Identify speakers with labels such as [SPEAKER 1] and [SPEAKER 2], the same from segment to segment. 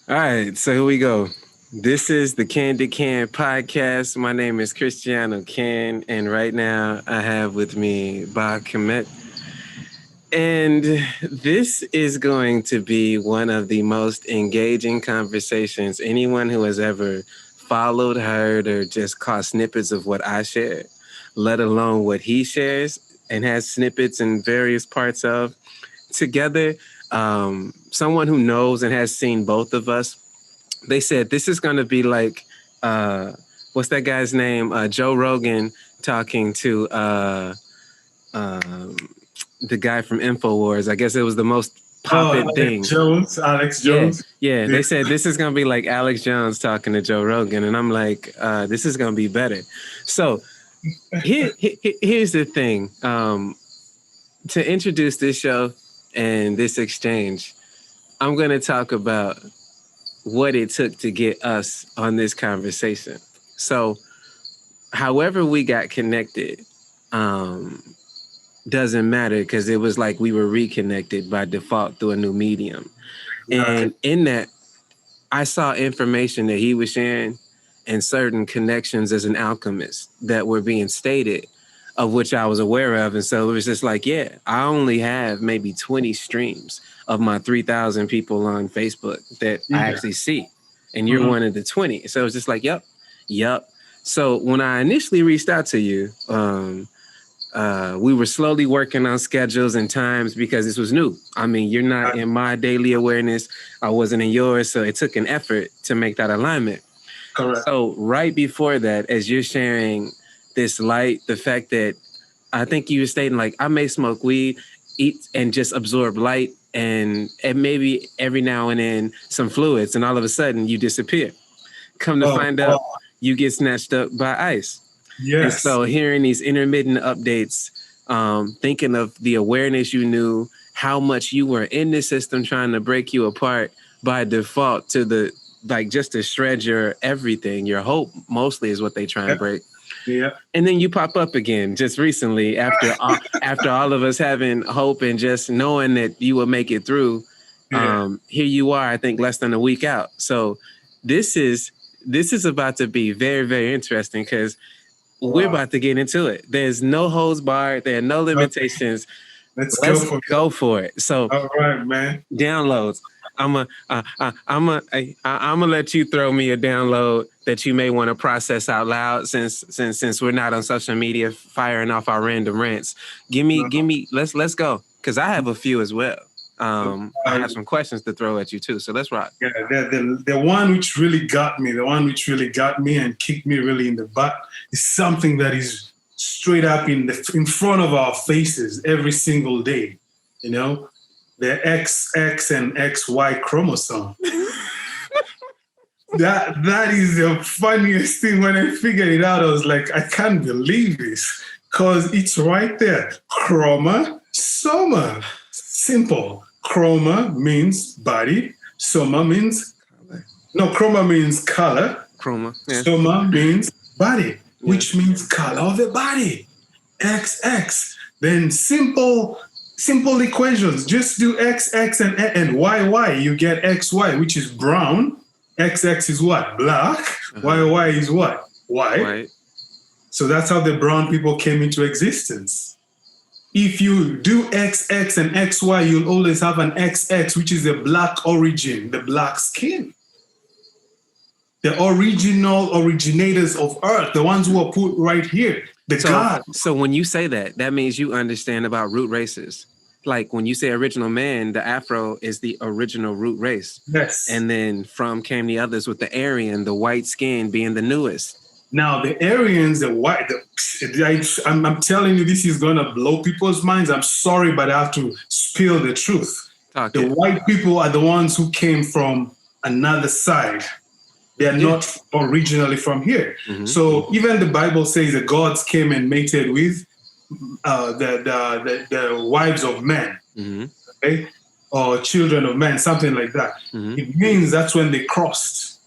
[SPEAKER 1] All right, so here we go. This is the Candid Can podcast. My name is Christiano Can, and right now I have with me Bob Khemet. And this is going to be one of the most engaging conversations anyone who has ever followed, heard, or just caught snippets of what I share, let alone what he shares and has snippets in various parts of together. Someone who knows and has seen both of us, they said this is going to be like, what's that guy's name? Joe Rogan talking to the guy from InfoWars. I guess it was the most poppin' thing.
[SPEAKER 2] Alex
[SPEAKER 1] Yeah,
[SPEAKER 2] Jones.
[SPEAKER 1] yeah. They said this is going to be like Alex Jones talking to Joe Rogan. And I'm like, this is going to be better. So here's the thing. To introduce this show and this exchange, I'm going to talk about what it took to get us on this conversation. So, however we got connected doesn't matter because it was like we were reconnected by default through a new medium. And in that, I saw information that he was sharing and certain connections as an alchemist that were being stated, of which I was aware of. And so it was just like, yeah, I only have maybe 20 streams of my 3,000 people on Facebook that I actually see. And you're one of the 20. So it was just like, yep. So when I initially reached out to you, we were slowly working on schedules and times because this was new. I mean, you're not in my daily awareness. I wasn't in yours. So it took an effort to make that alignment.
[SPEAKER 2] Correct.
[SPEAKER 1] So right before that, as you're sharing this light, the fact that I think you were stating like, I may smoke weed, eat and just absorb light and maybe every now and then some fluids, and all of a sudden you disappear. Come to find out, you get snatched up by ice.
[SPEAKER 2] Yes.
[SPEAKER 1] And so hearing these intermittent updates, thinking of the awareness you knew, how much you were in the system trying to break you apart by default to the, like just to shred your everything, your hope mostly is what they try and break.
[SPEAKER 2] Yeah.
[SPEAKER 1] And then you pop up again just recently after all of us having hope and just knowing that you will make it through. Here you are, I think less than a week out. So this is about to be very, very interesting because we're about to get into it. There's no holds barred. There are no limitations.
[SPEAKER 2] Let's
[SPEAKER 1] go for it. So,
[SPEAKER 2] all right, man.
[SPEAKER 1] Downloads. I'm gonna let you throw me a download that you may want to process out loud since we're not on social media firing off our random rants. Give me. Let's go because I have a few as well. I have some questions to throw at you too. So let's rock.
[SPEAKER 2] Yeah, the one which really got me, and kicked me really in the butt is something that is straight up in front of our faces every single day. You know, the XX and XY chromosome. That is the funniest thing. When I figured it out, I was like, I can't believe this because it's right there. Chroma, soma. Simple. Chroma means body. Soma means chroma means color.
[SPEAKER 1] Chroma. Yeah.
[SPEAKER 2] Soma means body, which means color of the body. XX. Then simple equations. Just do XX and YY. You get XY, which is brown. XX is what? Black. YY is what? White. So that's how the brown people came into existence. If you do XX and XY, you'll always have an XX, which is the black origin, the black skin. The originators of Earth, the ones who are put right here, gods.
[SPEAKER 1] So when you say that means you understand about root races. Like when you say original man, the Afro is the original root race.
[SPEAKER 2] Yes.
[SPEAKER 1] And then from came the others with the Aryan, the white skin being the newest.
[SPEAKER 2] Now, the Aryans, I'm telling you, this is going to blow people's minds. I'm sorry, but I have to spill the truth. The white people are the ones who came from another side. They are not originally from here. Mm-hmm. So even the Bible says the gods came and mated with the wives of men, okay? Or children of men, something like that. Mm-hmm. It means that's when they crossed.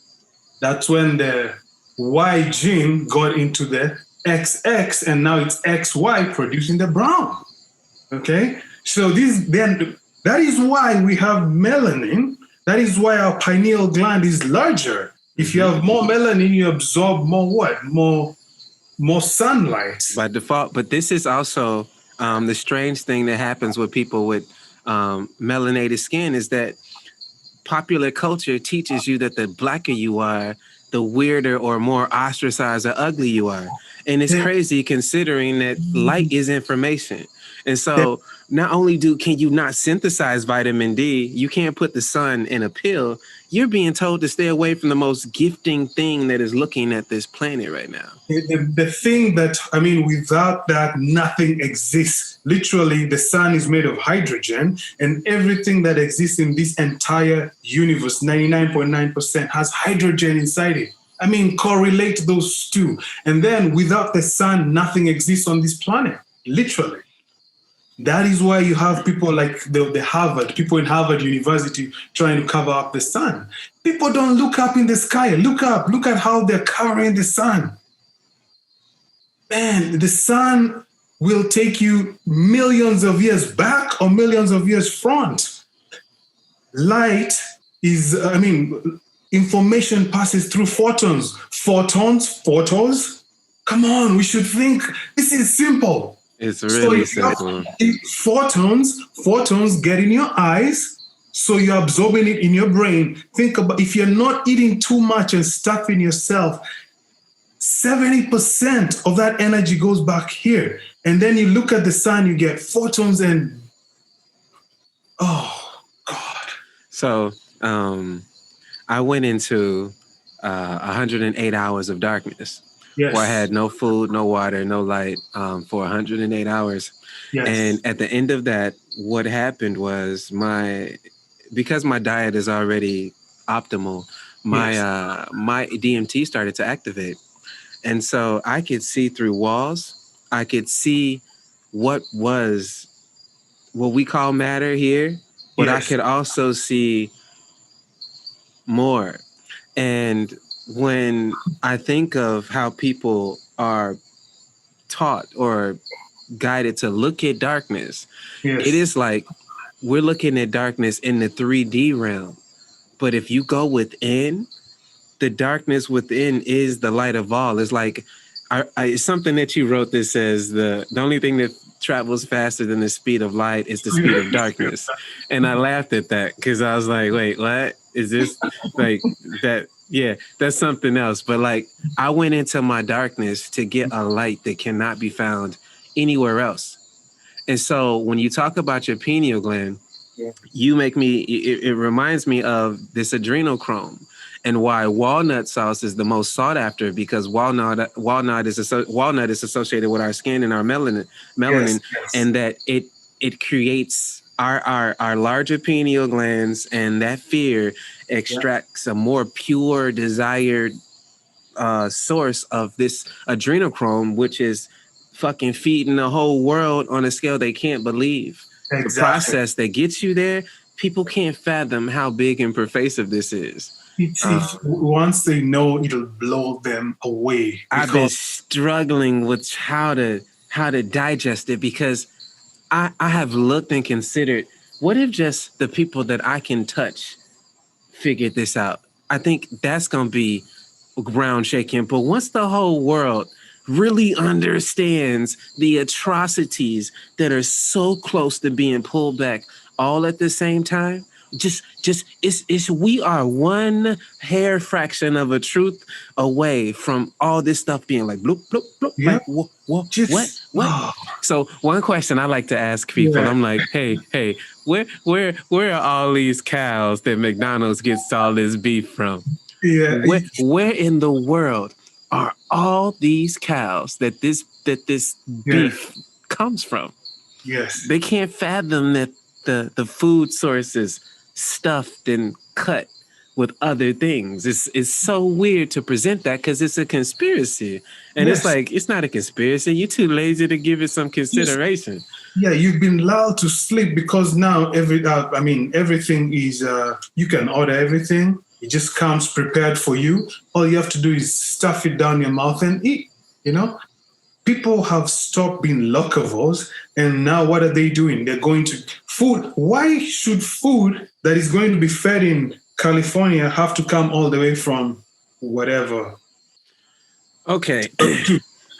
[SPEAKER 2] That's when the Y gene got into the XX, and now it's XY producing the brown. Okay, so that is why we have melanin. That is why our pineal gland is larger. If you have more melanin, you absorb more what? More sunlight.
[SPEAKER 1] By default. But this is also the strange thing that happens with people with melanated skin is that popular culture teaches you that the blacker you are, the weirder or more ostracized or ugly you are. And it's crazy considering that light is information. And so not only can you not synthesize vitamin D, you can't put the sun in a pill, you're being told to stay away from the most gifting thing that is looking at this planet right now.
[SPEAKER 2] The thing that, I mean, without that, nothing exists. Literally, the sun is made of hydrogen, and everything that exists in this entire universe, 99.9%, has hydrogen inside it. I mean, correlate those two. And then without the sun, nothing exists on this planet, literally. That is why you have people like people in Harvard University trying to cover up the sun. People don't look up in the sky. Look up. Look at how they're covering the sun. Man, the sun will take you millions of years back or millions of years front. Light is, information passes through photons. Photons. Come on, we should think. This is simple.
[SPEAKER 1] It's really simple.
[SPEAKER 2] Photons get in your eyes, so you're absorbing it in your brain. Think about if you're not eating too much and stuffing yourself, 70% of that energy goes back here. And then you look at the sun, you get photons and, oh, God.
[SPEAKER 1] So I went into 108 hours of darkness.
[SPEAKER 2] Yes.
[SPEAKER 1] Where I had no food, no water, no light for 108 hours.
[SPEAKER 2] Yes.
[SPEAKER 1] And at the end of that, what happened was because my diet is already optimal, my DMT started to activate. And so I could see through walls. I could see what we call matter here, but I could also see more. And when I think of how people are taught or guided to look at darkness, it is like we're looking at darkness in the 3D realm. But if you go within, the darkness within is the light of all. It's like it's something that you wrote that says the only thing that travels faster than the speed of light is the speed of darkness. And I laughed at that because I was like, wait, what? Is this like that? Yeah, that's something else. But like I went into my darkness to get a light that cannot be found anywhere else. And so when you talk about your pineal gland, you make me, it reminds me of this adrenochrome and why walnut sauce is the most sought after, because walnut is associated with our skin and our melanin, and that it creates our larger pineal glands, and that fear extracts a more pure desired source of this adrenochrome, which is fucking feeding the whole world on a scale they can't believe. Exactly. The process that gets you there, people can't fathom how big and pervasive this is.
[SPEAKER 2] Once they know, it'll blow them away.
[SPEAKER 1] I've been struggling with how to digest it, because I have looked and considered, what if just the people that I can touch figured this out? I think that's going to be ground shaking. But once the whole world really understands the atrocities that are so close to being pulled back all at the same time, we are one hair fraction of a truth away from all this stuff being like bloop, bloop, bloop.
[SPEAKER 2] Yeah.
[SPEAKER 1] Like, what? So one question I like to ask people, I'm like, hey, where are all these cows that McDonald's gets all this beef from?
[SPEAKER 2] Yeah.
[SPEAKER 1] Where in the world are all these cows that this beef comes from?
[SPEAKER 2] Yes.
[SPEAKER 1] They can't fathom that the food source is stuffed and cut with other things. It's so weird to present that because it's a conspiracy. And it's like, it's not a conspiracy. You're too lazy to give it some consideration.
[SPEAKER 2] Yeah, you've been lulled to sleep because now everything is, you can order everything. It just comes prepared for you. All you have to do is stuff it down your mouth and eat, People have stopped being locavores, and now what are they doing? They're going to food. Why should food that is going to be fed in California have to come all the way from whatever.
[SPEAKER 1] Okay.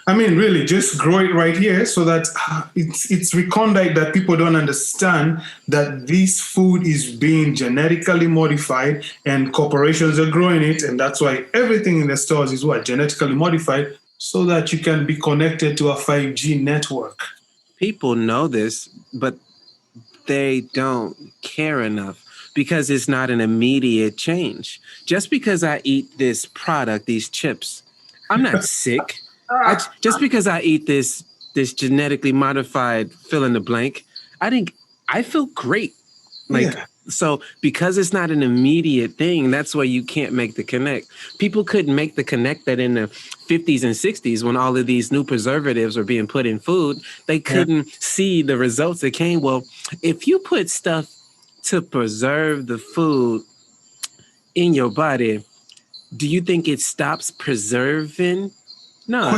[SPEAKER 2] I mean, really, just grow it right here so that it's recondite that people don't understand that this food is being genetically modified and corporations are growing it. And that's why everything in the stores is what? Genetically modified so that you can be connected to a 5G network.
[SPEAKER 1] People know this, but they don't care enough because it's not an immediate change. Just because I eat this product, these chips, I'm not sick. Just because I eat this genetically modified fill in the blank, I feel great. So because it's not an immediate thing, that's why you can't make the connect. People couldn't make the connect that in the 50s and 60s when all of these new preservatives were being put in food, they couldn't see the results that came. Well, if you put stuff to preserve the food in your body, do you think it stops preserving? No.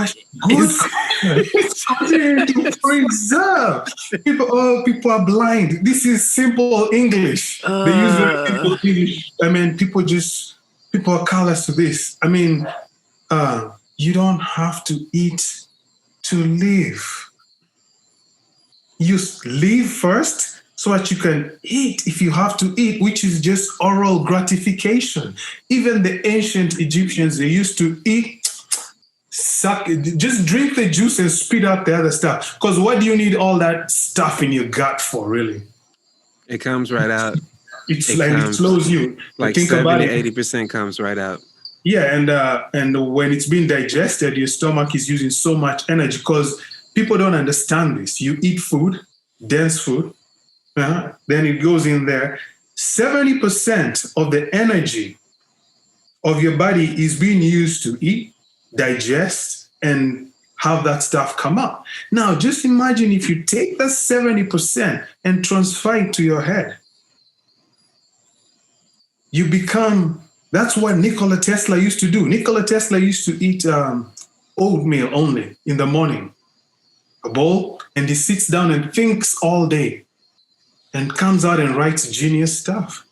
[SPEAKER 2] Good question. It's something to preserve. People are blind. This is simple English. They use very simple English. I mean, people are callous to this. I mean, you don't have to eat to live. You live first so that you can eat if you have to eat, which is just oral gratification. Even the ancient Egyptians, they used to eat, just drink the juice and spit out the other stuff. Because what do you need all that stuff in your gut for, really?
[SPEAKER 1] It comes right out.
[SPEAKER 2] It flows you.
[SPEAKER 1] Like
[SPEAKER 2] think
[SPEAKER 1] 70,
[SPEAKER 2] about it.
[SPEAKER 1] 80% comes right out.
[SPEAKER 2] Yeah, and when it's being digested, your stomach is using so much energy because people don't understand this. You eat food, dense food, then it goes in there. 70% of the energy of your body is being used to eat, digest, and have that stuff come up. Now, just imagine if you take that 70% and transfer it to your head. You become, that's what Nikola Tesla used to do. Nikola Tesla used to eat oatmeal only in the morning, a bowl, and he sits down and thinks all day and comes out and writes genius stuff.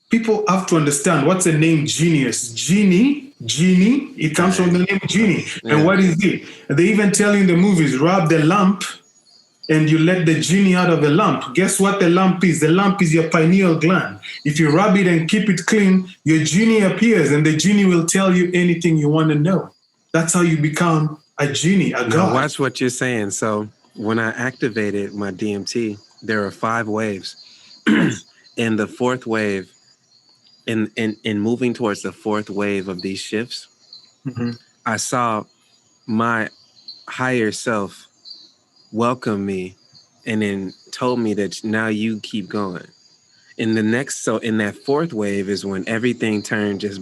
[SPEAKER 2] People have to understand what's the name genius. Genie, it comes from the name genie. Yeah. And what is it? They even tell you in the movies, rub the lamp and you let the genie out of the lamp. Guess what the lamp is? The lamp is your pineal gland. If you rub it and keep it clean, your genie appears and the genie will tell you anything you want to know. That's how you become a genie, a god.
[SPEAKER 1] Now watch what you're saying. So when I activated my DMT, there are 5 waves. And the 4th wave, in moving towards the 4th wave of these shifts, I saw my higher self welcome me and then told me that now you keep going. In that 4th wave is when everything turned just,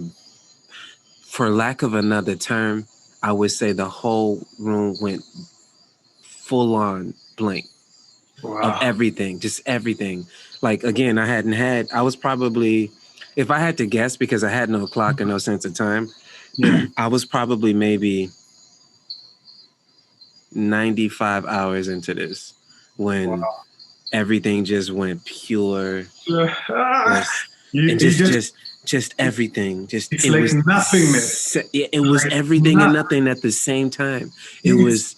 [SPEAKER 1] for lack of another term, I would say the whole room went full on blank. Wow. Of everything, just everything. Like, again, I was probably, if I had to guess, because I had no clock and no sense of time, I was probably maybe 95 hours into this when everything just went pure. Just everything.
[SPEAKER 2] It's like
[SPEAKER 1] was
[SPEAKER 2] nothingness.
[SPEAKER 1] It was like everything and nothing at the same time. It was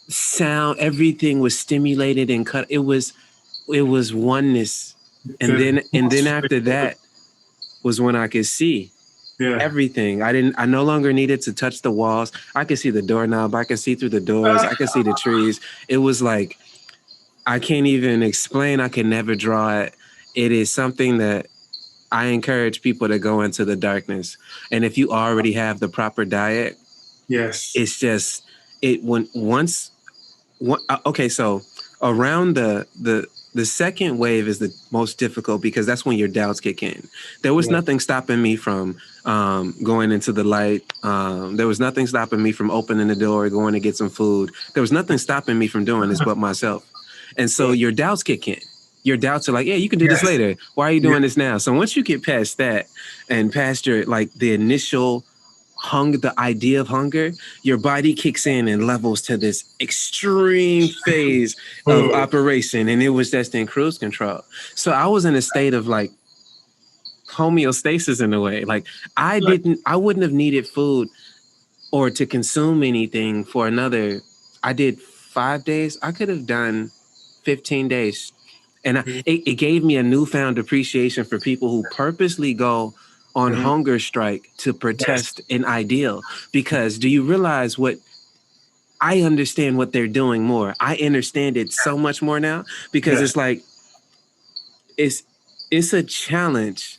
[SPEAKER 1] sound, everything was stimulated and cut. It was oneness. And then after that was when I could see everything. I no longer needed to touch the walls. I could see the doorknob. I could see through the doors. I could see the trees. It was like, I can't even explain. I can never draw it. It is something that I encourage people to go into the darkness. And if you already have the proper diet, it's just, so around the 2nd wave is the most difficult because that's when your doubts kick in. There was nothing stopping me from going into the light. There was nothing stopping me from opening the door, going to get some food. There was nothing stopping me from doing this but myself. And so your doubts kick in. Your doubts are like, yeah, you can do this later. Why are you doing this now? So once you get past that and past your, like, the initial the idea of hunger, your body kicks in and levels to this extreme phase of operation. And it was just in cruise control. So I was in a state of like homeostasis in a way. Like I wouldn't have needed food or to consume anything for another. I did 5 days. I could have done 15 days. And it gave me a newfound appreciation for people who purposely go on hunger strike to protest an ideal. Because do you realize what I understand what they're doing more? I understand it so much more now because it's like it's a challenge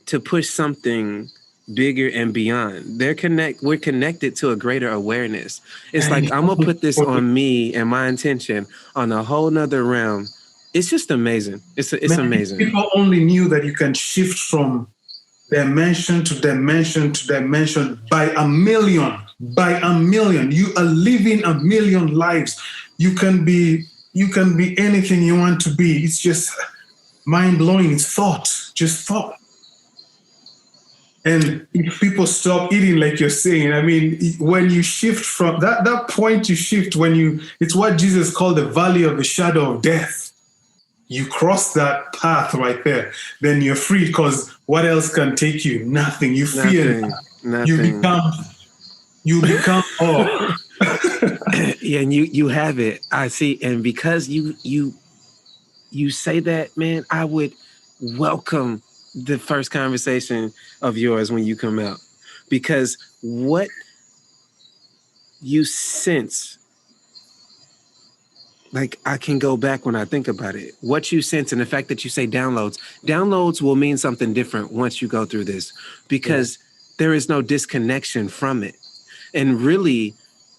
[SPEAKER 1] to push something bigger and beyond. We're connected to a greater awareness. It's like I'm gonna put this on me and my intention on a whole nother realm. It's just amazing. It's amazing.
[SPEAKER 2] People only knew that you can shift from dimension to dimension to dimension by a million. You are living a million lives. You can be anything you want to be. It's just mind-blowing. It's just thought. And if people stop eating, like you're saying, I mean, when you shift from that point, you shift it's what Jesus called the valley of the shadow of death. You cross that path right there, then you're free, because what else can take you? Nothing. You fear nothing. You become all.
[SPEAKER 1] Yeah, and you have it. I see. And because you say that, man, I would welcome the first conversation of yours when you come out, because what you sense, like I can go back when I think about it, what you sense, and the fact that you say downloads will mean something different once you go through this, because there is no disconnection from it. And really,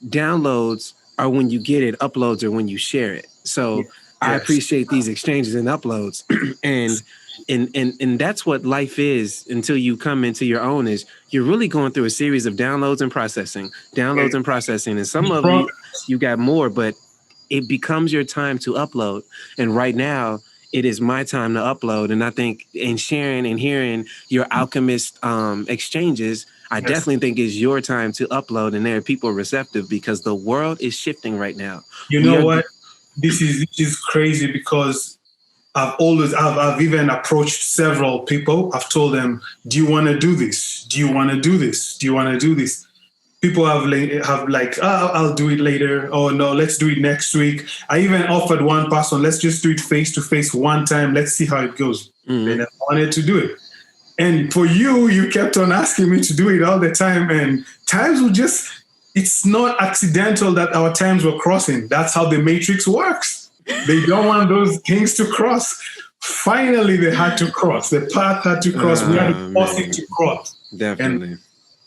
[SPEAKER 1] downloads are when you get it, uploads are when you share it. So I appreciate these exchanges and uploads. And that's what life is until you come into your own. Is you're really going through a series of downloads and processing. And some of you got more, but it becomes your time to upload. And right now, it is my time to upload. And I think in sharing and hearing your alchemist exchanges, I definitely think it's your time to upload. And there are people receptive, because the world is shifting right now.
[SPEAKER 2] You know what? This is crazy, because I've even approached several people. I've told them, do you want to do this? Do you want to do this? Do you want to do this? People have like, I'll do it later. Oh no, let's do it next week. I even offered one person, let's just do it face to face one time. Let's see how it goes. And I wanted to do it. And for you kept on asking me to do it all the time. And times would it's not accidental that our times were crossing. That's how the matrix works. They don't want those things to cross. Finally, they had to cross. The path had to cross. We had to force it to cross.
[SPEAKER 1] Definitely.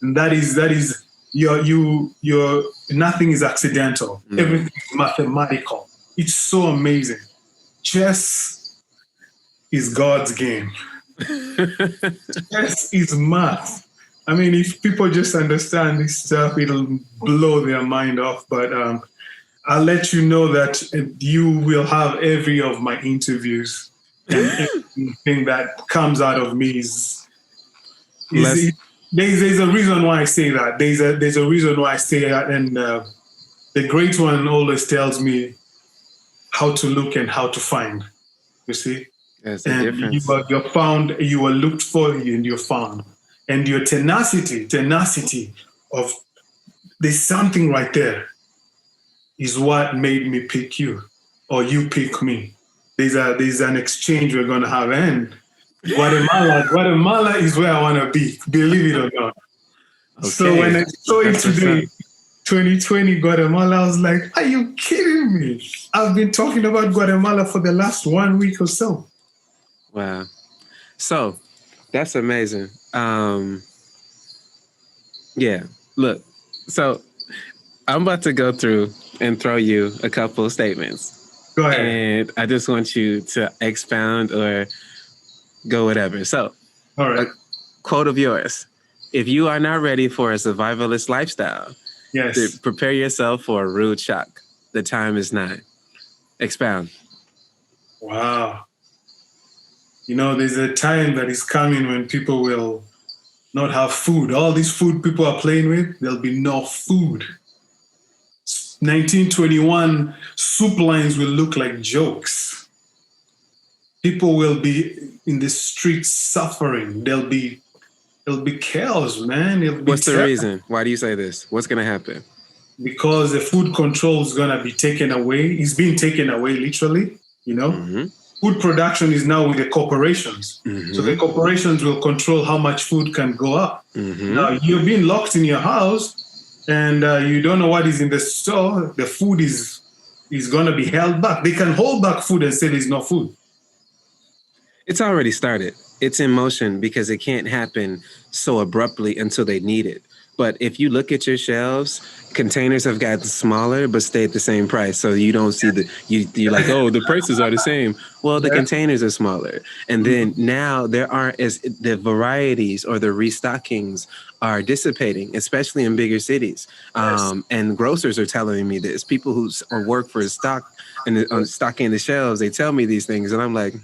[SPEAKER 2] And that is your nothing is accidental. Everything is mathematical. It's so amazing. Chess is God's game. Chess is math. I mean, if people just understand this stuff, it'll blow their mind off. But I'll let you know that you will have every of my interviews, and everything that comes out of me is there's a reason why I say that. There's a reason why I say that, and the great one always tells me how to look and how to find. You see,
[SPEAKER 1] there's a difference.
[SPEAKER 2] You're found. You are looked for, and you're found. And your tenacity of there's something right there is what made me pick you, or you pick me. There's an exchange we're gonna have, and Guatemala is where I want to be, believe it or not. Okay. So when I saw it today, 2020 Guatemala, I was like, are you kidding me? I've been talking about Guatemala for the last 1 week or so.
[SPEAKER 1] Wow. So that's amazing. Yeah, look, so I'm about to go through and throw you a couple of statements.
[SPEAKER 2] Go ahead.
[SPEAKER 1] And I just want you to expound or go whatever. So,
[SPEAKER 2] all right.
[SPEAKER 1] A quote of yours: if you are not ready for a survivalist lifestyle, prepare yourself for a rude shock. The time is nigh. Expound.
[SPEAKER 2] Wow. You know, there's a time that is coming when people will not have food. All this food people are playing with, there'll be no food. 1921 soup lines will look like jokes. People will be in the streets suffering. It'll be chaos, man. It'll be
[SPEAKER 1] What's the reason? Why do you say this? What's going to happen?
[SPEAKER 2] Because the food control is going to be taken away. It's being taken away, literally, you know.
[SPEAKER 1] Mm-hmm.
[SPEAKER 2] Food production is now with the corporations.
[SPEAKER 1] Mm-hmm.
[SPEAKER 2] So the corporations will control how much food can go up.
[SPEAKER 1] Mm-hmm.
[SPEAKER 2] Now, you're being locked in your house and you don't know what is in the store. The food is going to be held back. They can hold back food and say there's no food.
[SPEAKER 1] It's already started. It's in motion because it can't happen so abruptly until they need it. But if you look at your shelves, containers have gotten smaller but stayed the same price. So you don't see you're like, oh, the prices are the same. Well, the containers are smaller. And then now there aren't the varieties or the restockings are dissipating, especially in bigger cities. And grocers are telling me this. People who work for stock and stocking the shelves, they tell me these things. And I'm like,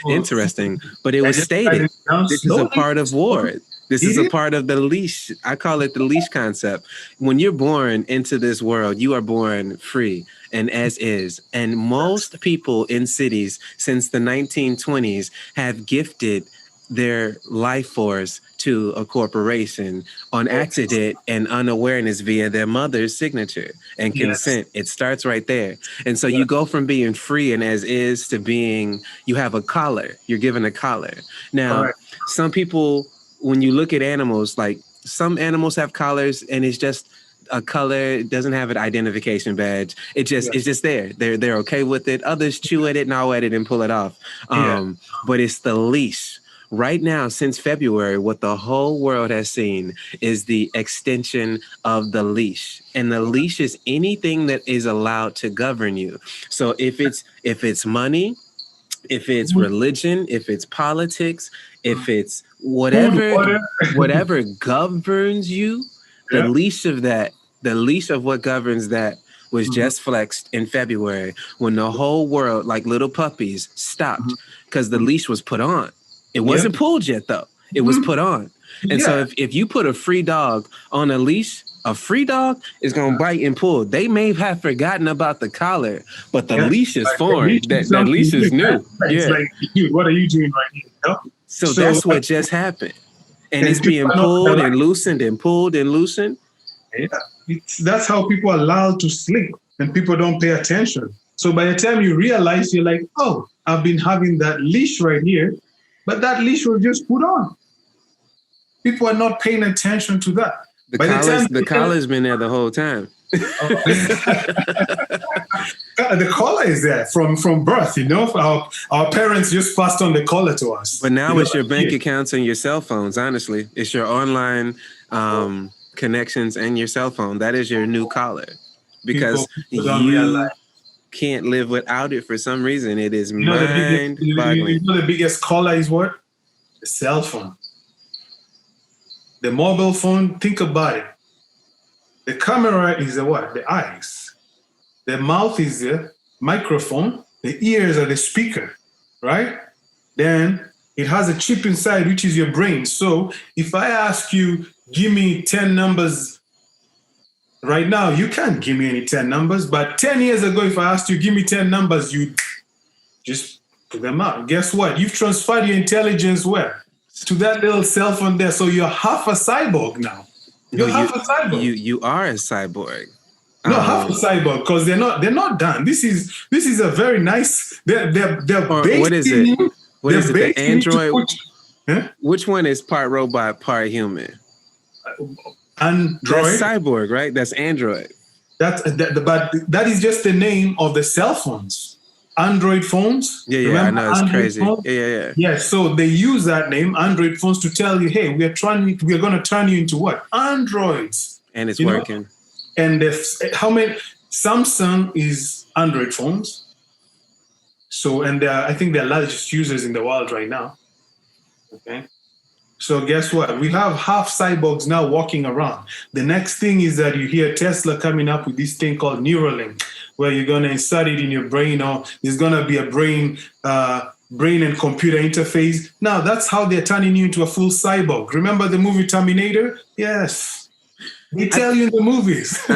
[SPEAKER 1] interesting. But it was stated. This is a part of war. This is a part of the leash. I call it the leash concept. When you're born into this world, you are born free and as is. And most people in cities since the 1920s have gifted their life force to a corporation on accident and unawareness via their mother's signature and consent. It starts right there. And so you go from being free and as is to being, you have a collar. You're given a collar. Now, some people, when you look at animals, like some animals have collars and it's just a color. It doesn't have an identification badge. It's just there. They're okay with it. Others chew at it, gnaw at it, and pull it off. But it's the leash. Right now, since February, what the whole world has seen is the extension of the leash. And the leash is anything that is allowed to govern you. So if it's money, if it's religion, if it's politics, if it's whatever governs you, the leash of what governs that was just flexed in February when the whole world, like little puppies, stopped because the leash was put on. It wasn't pulled yet, though. It was put on. And so if you put a free dog on a leash, a free dog is going to bite and pull. They may have forgotten about the collar, but the leash is foreign. That leash is new.
[SPEAKER 2] It's like, dude, what are you doing right here? You know?
[SPEAKER 1] So that's what just happened. And it's being pulled and loosened and pulled and loosened.
[SPEAKER 2] Yeah, that's how people are allowed to sleep and people don't pay attention. So by the time you realize, you're like, oh, I've been having that leash right here. But that leash was just put on. People are not paying attention to that.
[SPEAKER 1] The collar's been there the whole time.
[SPEAKER 2] The collar is there from birth, you know. Our parents just passed on the collar to us.
[SPEAKER 1] But now it's your bank accounts and your cell phones, honestly. It's your online connections and your cell phone. That is your new collar. Because you can't live without it for some reason. It is mind-boggling.
[SPEAKER 2] You know the biggest collar is what? The cell phone. The mobile phone, think about it. The camera is the what? The eyes. The mouth is the microphone. The ears are the speaker, right? Then it has a chip inside, which is your brain. So if I ask you, give me 10 numbers right now, you can't give me any 10 numbers. But 10 years ago, if I asked you, give me 10 numbers, you just put them out. Guess what? You've transferred your intelligence where? To that little cell phone there. So you're half a cyborg now. You're half a cyborg.
[SPEAKER 1] You are a cyborg.
[SPEAKER 2] No, half a cyborg, because they're not done. This is a very nice. They're
[SPEAKER 1] what is it? What is it? The Android.
[SPEAKER 2] Which
[SPEAKER 1] one is part robot, part human?
[SPEAKER 2] Android.
[SPEAKER 1] That's cyborg, right? That's Android.
[SPEAKER 2] But that is just the name of the cell phones. Android phones.
[SPEAKER 1] Yeah, remember? I know, it's Android crazy. Phones? Yeah. So they use that name, Android phones, to tell you, hey, we're going to turn you into what? Androids. And it's working.
[SPEAKER 2] And how many? Samsung is Android phones. So, and I think they're largest users in the world right now. Okay. So guess what? We have half cyborgs now walking around. The next thing is that you hear Tesla coming up with this thing called Neuralink, where you're going to insert it in your brain, or there's going to be a brain and computer interface. Now, that's how they're turning you into a full cyborg. Remember the movie Terminator? Yes. They tell you in the movies.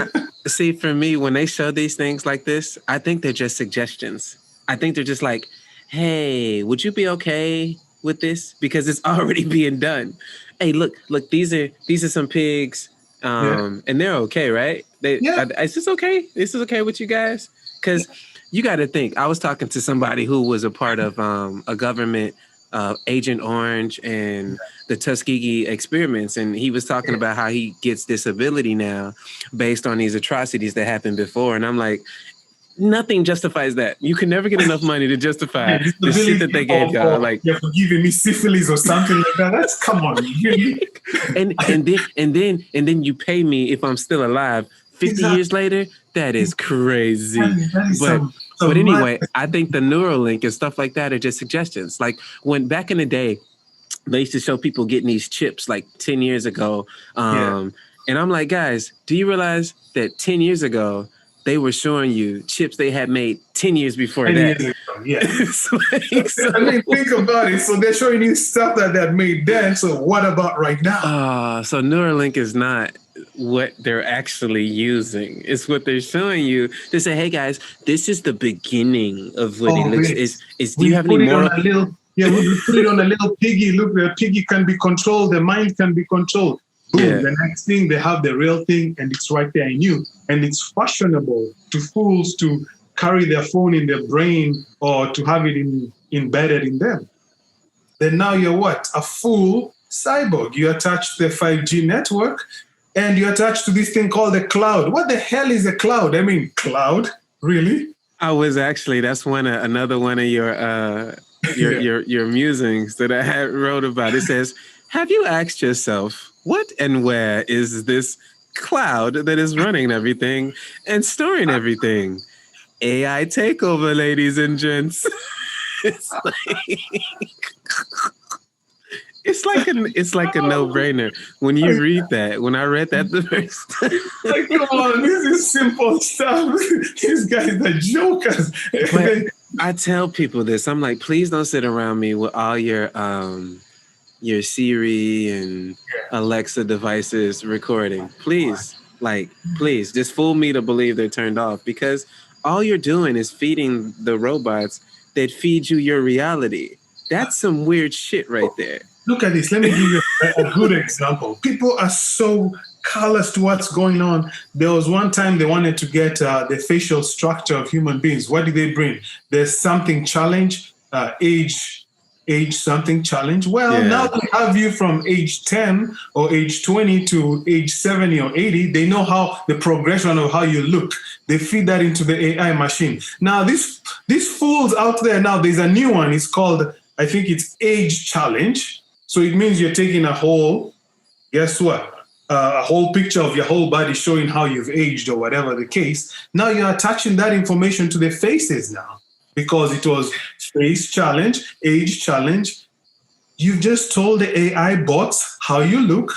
[SPEAKER 1] See, for me, when they show these things like this, I think they're just suggestions. I think they're just like, hey, would you be okay with this? Because it's already being done. Hey, look, these are some pigs, and they're okay, right? Is this okay? This is okay with you guys? Because you got to think. I was talking to somebody who was a part of a government, Agent Orange and the Tuskegee experiments, and he was talking about how he gets this ability now based on these atrocities that happened before. And I'm like, nothing justifies that. You can never get enough money to justify the shit that they gave y'all. Like,
[SPEAKER 2] you're forgiving me syphilis or something like that. That's come on, really.
[SPEAKER 1] and then you pay me if I'm still alive 50 years later. That is crazy. But anyway, I think the Neuralink and stuff like that are just suggestions. Like when back in the day, they used to show people getting these chips like 10 years ago. And I'm like, guys, do you realize that 10 years ago, they were showing you chips they had made 10 years before that?
[SPEAKER 2] I mean, think about it. So they're showing you stuff that they made then. So what about right now?
[SPEAKER 1] So Neuralink is not what they're actually using. It's what they're showing you to say, hey guys, this is the beginning of what it looks. Do you have any more?
[SPEAKER 2] We put it on a little piggy. Look, the piggy can be controlled. The mind can be controlled. Boom, the next thing, they have the real thing, and it's right there in you. And it's fashionable to fools to carry their phone in their brain or to have it embedded in them. Then now you're what? A full cyborg. You attach the 5G network, and you attach to this thing called the cloud. What the hell is a cloud? I mean, cloud? Really?
[SPEAKER 1] I was actually, that's another one of your musings that I had wrote about. It says, have you asked yourself, what and where is this cloud that is running everything and storing everything? AI takeover, ladies and gents. It's like a no-brainer. When you read that, when I read that the first time.
[SPEAKER 2] Like, come on, this is simple stuff. These guys are jokers.
[SPEAKER 1] But I tell people this. I'm like, please don't sit around me with all your Siri and Alexa devices recording. Please, please, just fool me to believe they're turned off, because all you're doing is feeding the robots that feed you your reality. That's some weird shit right there.
[SPEAKER 2] Look at this. Let me give you a good example. People are so callous to what's going on. There was one time they wanted to get the facial structure of human beings. What did they bring? There's something challenge, age something challenge. Well, now they have you from age 10 or age 20 to age 70 or 80. They know how the progression of how you look. They feed that into the AI machine. Now, these fools out there, now there's a new one. It's called, I think it's age challenge. So it means you're taking a whole, guess what? A whole picture of your whole body showing how you've aged or whatever the case. Now you're attaching that information to the faces now, because it was face challenge, age challenge. You've just told the AI bots how you look,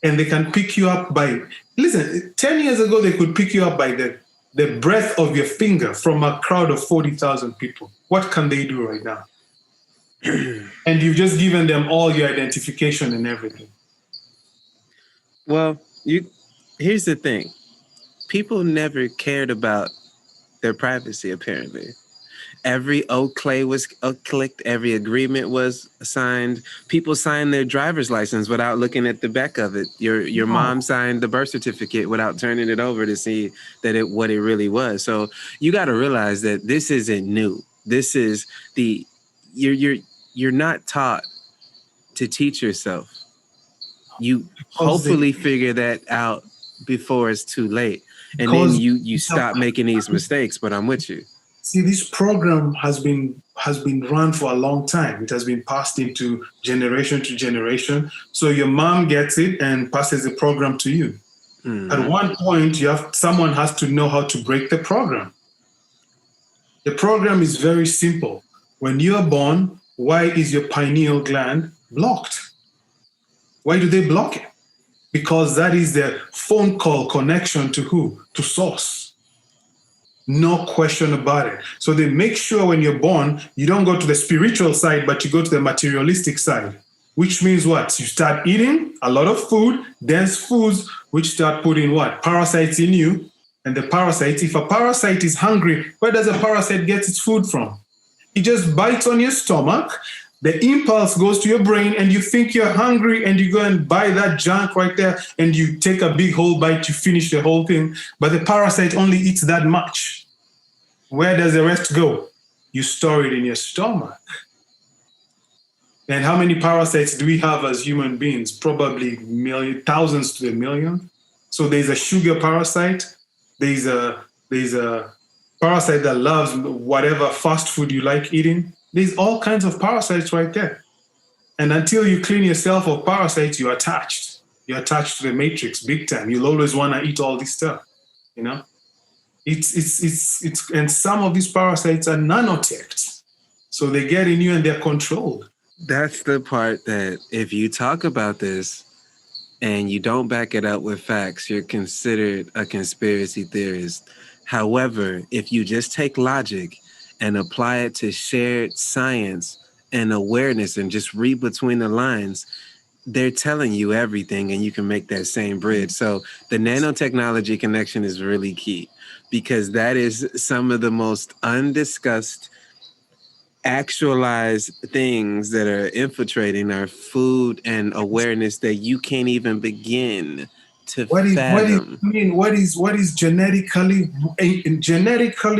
[SPEAKER 2] and they can pick you up by, listen, 10 years ago, they could pick you up by the breadth of your finger from a crowd of 40,000 people. What can they do right now? And you've just given them all your identification and everything.
[SPEAKER 1] Well, here's the thing. People never cared about their privacy, apparently. Every OK was clicked, every agreement was signed. People signed their driver's license without looking at the back of it. Your mom signed the birth certificate without turning it over to see that what it really was. So you got to realize that this isn't new. This is you're not taught to teach yourself. You hopefully figure that out before it's too late. And then you stop making these mistakes, but I'm with you.
[SPEAKER 2] See, this program has been run for a long time. It has been passed into generation to generation. So your mom gets it and passes the program to you. Mm-hmm. At one point, someone has to know how to break the program. The program is very simple. When you're born, why is your pineal gland blocked? Why do they block it? Because that is their phone call connection to who? To source. No question about it. So they make sure when you're born, you don't go to the spiritual side, but you go to the materialistic side, which means what? You start eating a lot of food, dense foods, which start putting what? Parasites in you. And the parasite, if a parasite is hungry, where does a parasite get its food from? He just bites on your stomach. The impulse goes to your brain, and you think you're hungry, and you go and buy that junk right there, and you take a big whole bite, you finish the whole thing. But the parasite only eats that much. Where does the rest go? You store it in your stomach. And how many parasites do we have as human beings? Probably thousands to a million. So there's a sugar parasite. There's a parasite that loves whatever fast food you like eating. There's all kinds of parasites right there. And until you clean yourself of parasites, you're attached. You're attached to the matrix big time. You'll always want to eat all this stuff, you know? It's and some of these parasites are nanotech. So they get in you and they're controlled.
[SPEAKER 1] That's the part that if you talk about this and you don't back it up with facts, you're considered a conspiracy theorist. However, if you just take logic and apply it to shared science and awareness and just read between the lines, they're telling you everything and you can make that same bridge. So the nanotechnology connection is really key because that is some of the most undiscussed, actualized things that are infiltrating our food and awareness that you can't even begin to fathom.
[SPEAKER 2] What is genetically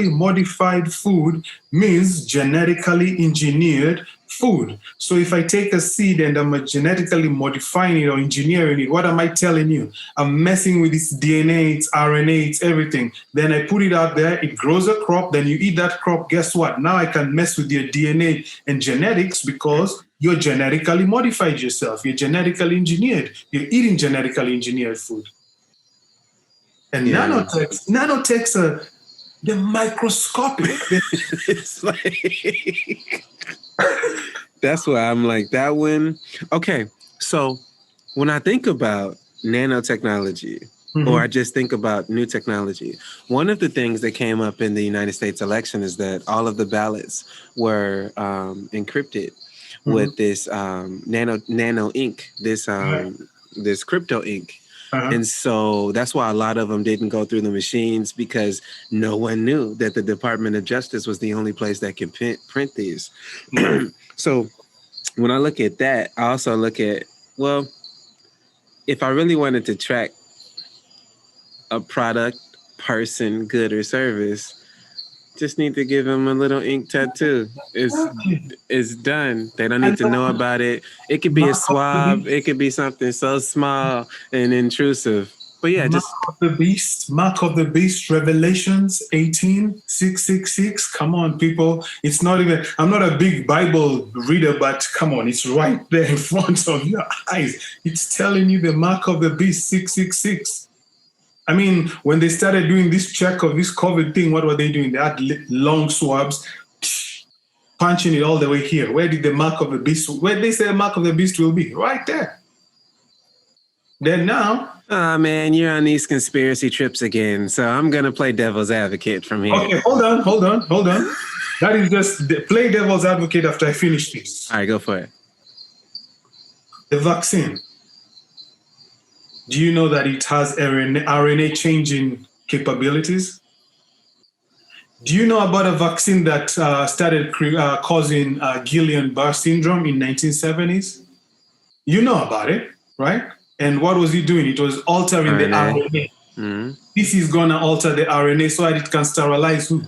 [SPEAKER 2] modified food means genetically engineered food. So if I take a seed and I'm genetically modifying it or engineering it, what am I telling you? I'm messing with its DNA, its RNA, its everything. Then I put it out there, it grows a crop, then you eat that crop. Guess what? Now I can mess with your DNA and genetics because you're genetically modified yourself. You're genetically engineered. You're eating genetically engineered food. And nanotechs are the microscopic.
[SPEAKER 1] It's like... That's why I'm like that one. Okay, so when I think about nanotechnology, or I just think about new technology, one of the things that came up in the United States election is that all of the ballots were encrypted with this nano ink, this crypto ink. And so that's why a lot of them didn't go through the machines because no one knew that the Department of Justice was the only place that can print these. So when I look at that, I also look at, well, if I really wanted to track a product, person, good, or service, just need to give them a little ink tattoo. It's done. They don't need to know about it. It could be a swab. It could be something so small and intrusive. But yeah, just
[SPEAKER 2] Mark of the Beast, Revelations 18:666. Come on, people. It's not even, I'm not a big Bible reader, but come on, it's right there in front of your eyes. It's telling you the mark of the beast 666. I mean, when they started doing this check of this COVID thing, what were they doing? They had long swabs, punching it all the way here. Where did the mark of the beast, where did they say the mark of the beast will be? Right there. Then now.
[SPEAKER 1] Oh, man, you're on these conspiracy trips again. So I'm going to play devil's advocate from here.
[SPEAKER 2] Okay, hold on. That is just play devil's advocate after I finish this.
[SPEAKER 1] All right, go for it.
[SPEAKER 2] The vaccine. Do you know that it has RNA changing capabilities? Do you know about a vaccine that started causing Guillain-Barré syndrome in 1970s? You know about it, right? And what was it doing? It was altering the RNA. Mm-hmm. This is going to alter the RNA so that it can sterilize who?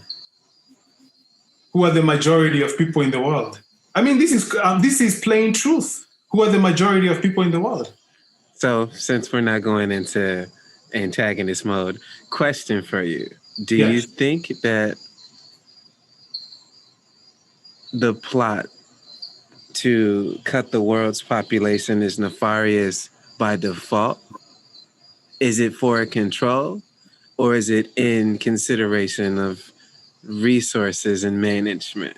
[SPEAKER 2] Who are the majority of people in the world? I mean, this is plain truth. Who are the majority of people in the world?
[SPEAKER 1] So, since we're not going into antagonist mode, question for you. Do you think that the plot to cut the world's population is nefarious by default? Is it for control, or is it in consideration of resources and management?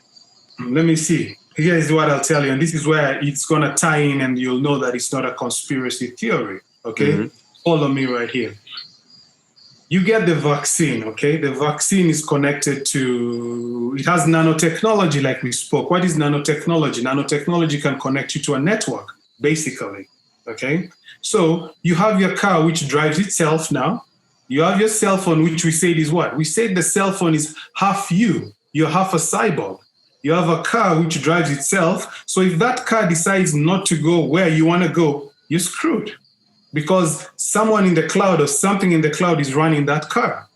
[SPEAKER 2] Let me see. Here's what I'll tell you, and this is where it's going to tie in, and you'll know that it's not a conspiracy theory, okay? Mm-hmm. Follow me right here. You get the vaccine, okay? The vaccine is connected to, it has nanotechnology like we spoke. What is nanotechnology? Nanotechnology can connect you to a network, basically, okay? So you have your car, which drives itself now. You have your cell phone, which we said is what? We said the cell phone is half you. You're half a cyborg. You have a car which drives itself. So if that car decides not to go where you want to go, you're screwed because someone in the cloud or something in the cloud is running that car.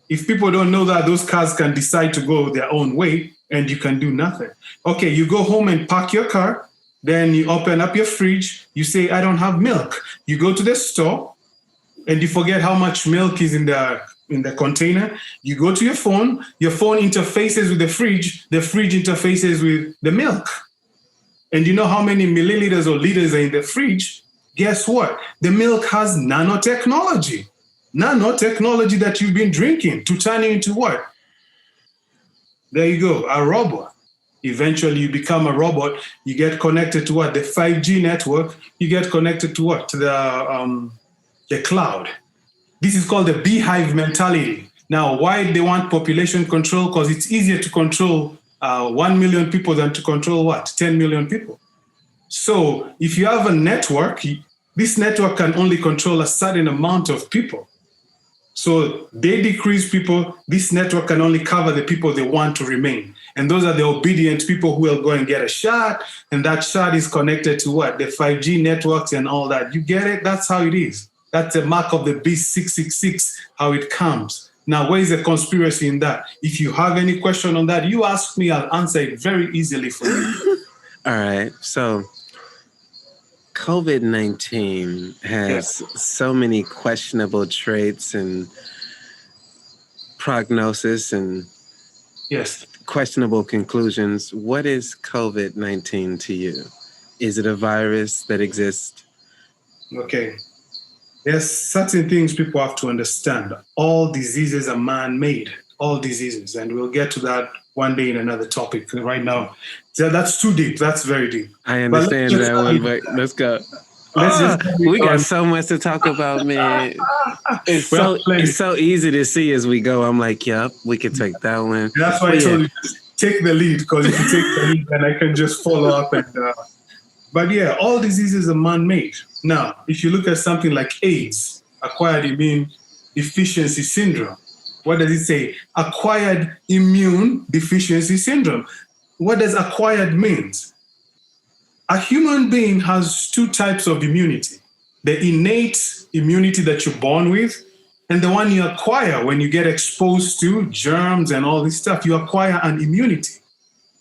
[SPEAKER 2] If people don't know that, those cars can decide to go their own way and you can do nothing. Okay, you go home and park your car, then you open up your fridge, you say, I don't have milk. You go to the store and you forget how much milk is in the container. You go to your phone interfaces with the fridge interfaces with the milk. And you know how many milliliters or liters are in the fridge? Guess what? The milk has nanotechnology. Nanotechnology that you've been drinking to turn you into what? There you go, a robot. Eventually you become a robot. You get connected to what? The 5G network. You get connected to what? To the cloud. This is called the beehive mentality. Now, why they want population control? Because it's easier to control 1 million people than to control what? 10 million people. So if you have a network, this network can only control a certain amount of people. So they decrease people. This network can only cover the people they want to remain. And those are the obedient people who will go and get a shot. And that shot is connected to what? The 5G networks and all that. You get it? That's how it is. That's the mark of the beast 666, how it comes. Now, where is the conspiracy in that? If you have any question on that, you ask me, I'll answer it very easily for you.
[SPEAKER 1] All right. So COVID-19 has so many questionable traits and prognosis and questionable conclusions. What is COVID-19 to you? Is it a virus that exists?
[SPEAKER 2] Okay. There's certain things people have to understand. All diseases are man-made, all diseases. And we'll get to that one day in another topic. Right now, that's too deep. That's very deep.
[SPEAKER 1] I understand that one, but let's go. We got so much to talk about, man. It's so easy to see as we go. I'm like, yep, we can take that one.
[SPEAKER 2] That's why I told you, just take the lead, because if you take the lead, then I can just follow up. But yeah, all diseases are man-made. Now, if you look at something like AIDS, acquired immune deficiency syndrome, what does it say? Acquired immune deficiency syndrome. What does acquired means? A human being has two types of immunity. The innate immunity that you're born with, and the one you acquire when you get exposed to germs and all this stuff. You acquire an immunity.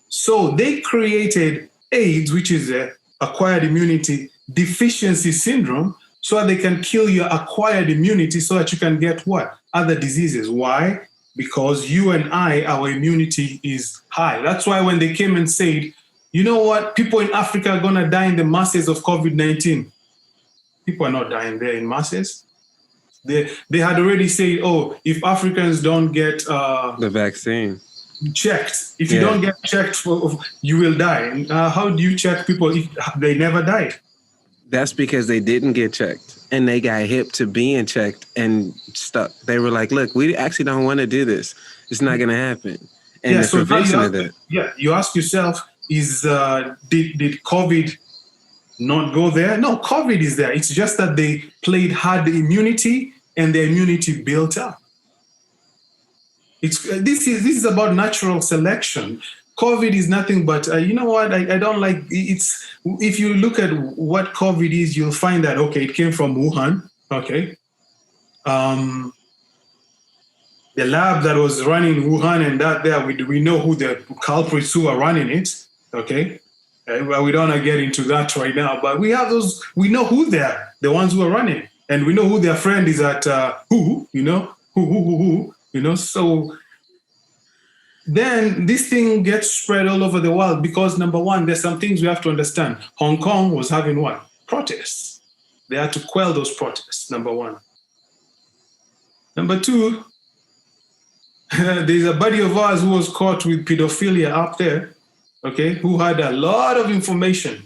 [SPEAKER 2] So they created AIDS, which is a acquired immunity deficiency syndrome, so that they can kill your acquired immunity so that you can get what? Other diseases. Why? Because you and I, our immunity is high. That's why when they came and said, you know what, people in Africa are going to die in the masses of COVID-19. People are not dying there in masses. They had already said, oh, if Africans don't get
[SPEAKER 1] the vaccine
[SPEAKER 2] checked, if you don't get checked, you will die. How do you check people if they never died?
[SPEAKER 1] That's because they didn't get checked and they got hip to being checked and stuck. They were like, look, we actually don't want to do this. It's not going to happen. And the prevention of that.
[SPEAKER 2] Yeah, you ask yourself, did COVID not go there? No, COVID is there. It's just that they had the immunity and the immunity built up. This is about natural selection. COVID is nothing but, you know what, I don't like, if you look at what COVID is, you'll find that, okay, it came from Wuhan, okay. The lab that was running Wuhan and that there, we know who the culprits who are running it, okay. Well, we don't want to get into that right now, but we have those, we know who they're, the ones who are running it. And we know who their friend is at who, so then this thing gets spread all over the world because, number one, there's some things we have to understand. Hong Kong was having what? Protests. They had to quell those protests, number one. Number two, there's a buddy of ours who was caught with pedophilia out there, okay, who had a lot of information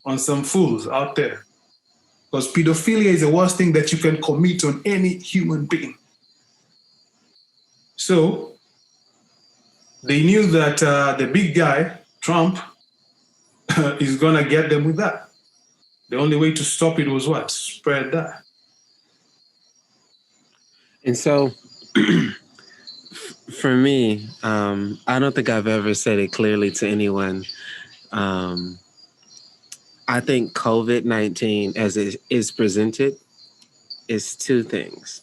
[SPEAKER 2] on some fools out there. Because pedophilia is the worst thing that you can commit on any human being. So they knew that the big guy, Trump, is going to get them with that. The only way to stop it was what? Spread that.
[SPEAKER 1] And so For me, I don't think I've ever said it clearly to anyone. I think COVID-19, as it is presented, is two things.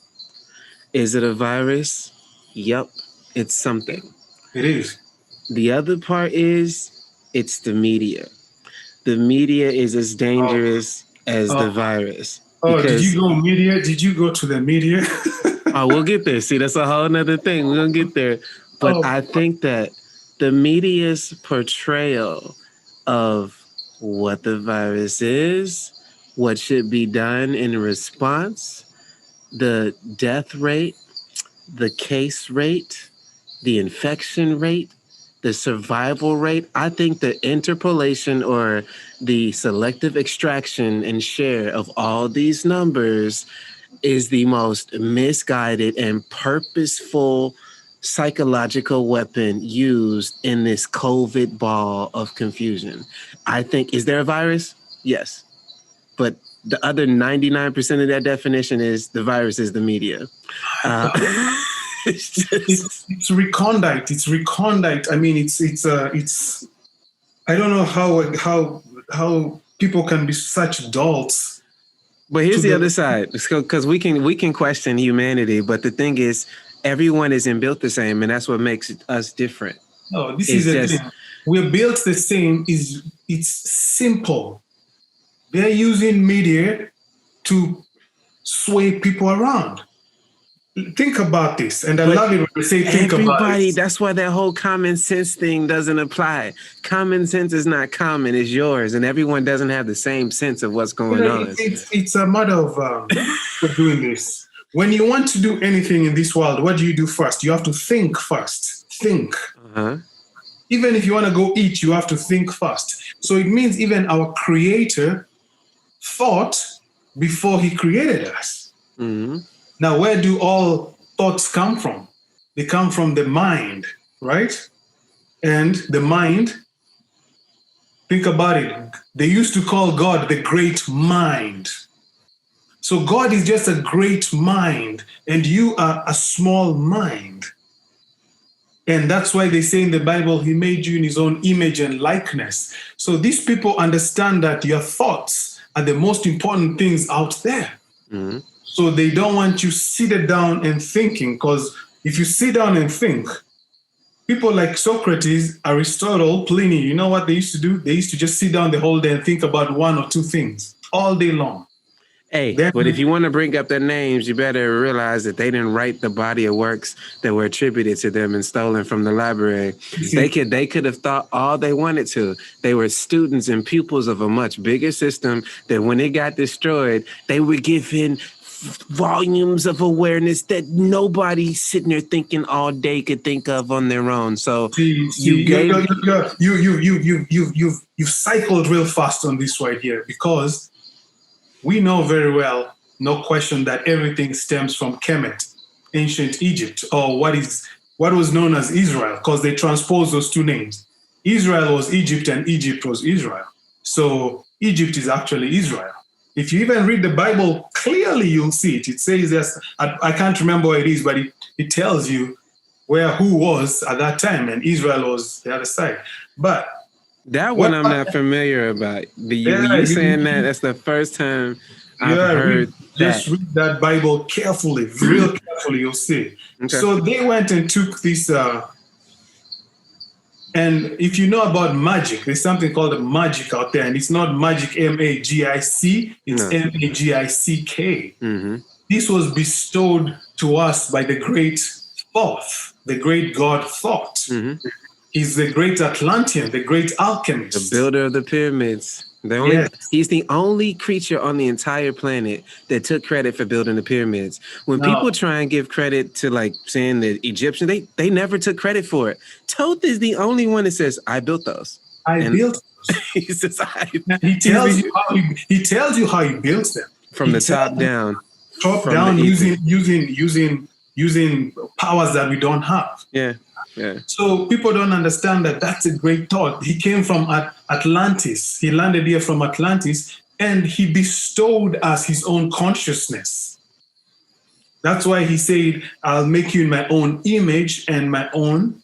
[SPEAKER 1] Is it a virus? Yup, it's something.
[SPEAKER 2] It is.
[SPEAKER 1] The other part is it's the media. The media is as dangerous as the virus.
[SPEAKER 2] Oh, did you go media? Did you go to the media?
[SPEAKER 1] Oh, we'll get there. See, that's a whole nother thing. We're going to get there. But I think that the media's portrayal of what the virus is, what should be done in response, the death rate, the case rate, the infection rate, the survival rate, I think the interpolation or the selective extraction and share of all these numbers is the most misguided and purposeful psychological weapon used in this COVID ball of confusion. I think, is there a virus? Yes. But the other 99% of that definition is the virus is the media.
[SPEAKER 2] It's recondite. It's recondite. I mean, it's. I don't know how people can be such dolts.
[SPEAKER 1] But here's the other side, because we can question humanity, but the thing is, everyone isn't built the same, and that's what makes us different.
[SPEAKER 2] No, this is the thing. We're built the same. It's simple. They're using media to sway people around. Think about this, and I love it when they say think about it.
[SPEAKER 1] That's why that whole common sense thing doesn't apply. Common sense is not common, it's yours, and everyone doesn't have the same sense of what's going on.
[SPEAKER 2] It's a matter of doing this. When you want to do anything in this world, what do you do first? You have to think first. Think. Even if you want to go eat, you have to think first. So it means even our Creator thought before He created us. Now, where do all thoughts come from? They come from the mind, right? And the mind, think about it. They used to call God the great mind. So God is just a great mind, and you are a small mind. And that's why they say in the Bible, He made you in His own image and likeness. So these people understand that your thoughts are the most important things out there. So they don't want you seated down and thinking, because if you sit down and think, people like Socrates, Aristotle, Pliny, you know what they used to do? They used to just sit down the whole day and think about one or two things all day long.
[SPEAKER 1] Hey, but if you want to bring up their names, you better realize that they didn't write the body of works that were attributed to them and stolen from the library. They could have thought all they wanted to. They were students and pupils of a much bigger system that when it got destroyed, they were given volumes of awareness that nobody sitting there thinking all day could think of on their own. So you've
[SPEAKER 2] cycled real fast on this right here, because we know very well, no question, that everything stems from Khemet, ancient Egypt, or what was known as Israel, because they transposed those two names. Israel was Egypt and Egypt was Israel. So Egypt is actually Israel. If you even read the Bible clearly, you'll see it. It says this, I can't remember what it is, but it tells you who was at that time, and Israel was the other side. But
[SPEAKER 1] that one I'm not familiar about. You saying that's the first time I've heard
[SPEAKER 2] just read that Bible carefully, real carefully, you'll see. Okay. So they went and took this, and if you know about magic, there's something called magic out there, and it's not magic, M-A-G-I-C, it's M-A-G-I-C-K. This was bestowed to us by the great Thoth, the great god Thoth. He's the great Atlantean, the great alchemist.
[SPEAKER 1] The builder of the pyramids. He's the only creature on the entire planet that took credit for building the pyramids. When people try and give credit to, like, saying the Egyptians, they never took credit for it. Thoth is the only one that says, I built those.
[SPEAKER 2] I built those.
[SPEAKER 1] He says,
[SPEAKER 2] he tells you how he builds them.
[SPEAKER 1] From the top down.
[SPEAKER 2] Top down, using powers that we don't have.
[SPEAKER 1] Yeah.
[SPEAKER 2] So people don't understand that that's a great thought. He came from Atlantis. He landed here from Atlantis, and he bestowed us his own consciousness. That's why he said, I'll make you in my own image and my own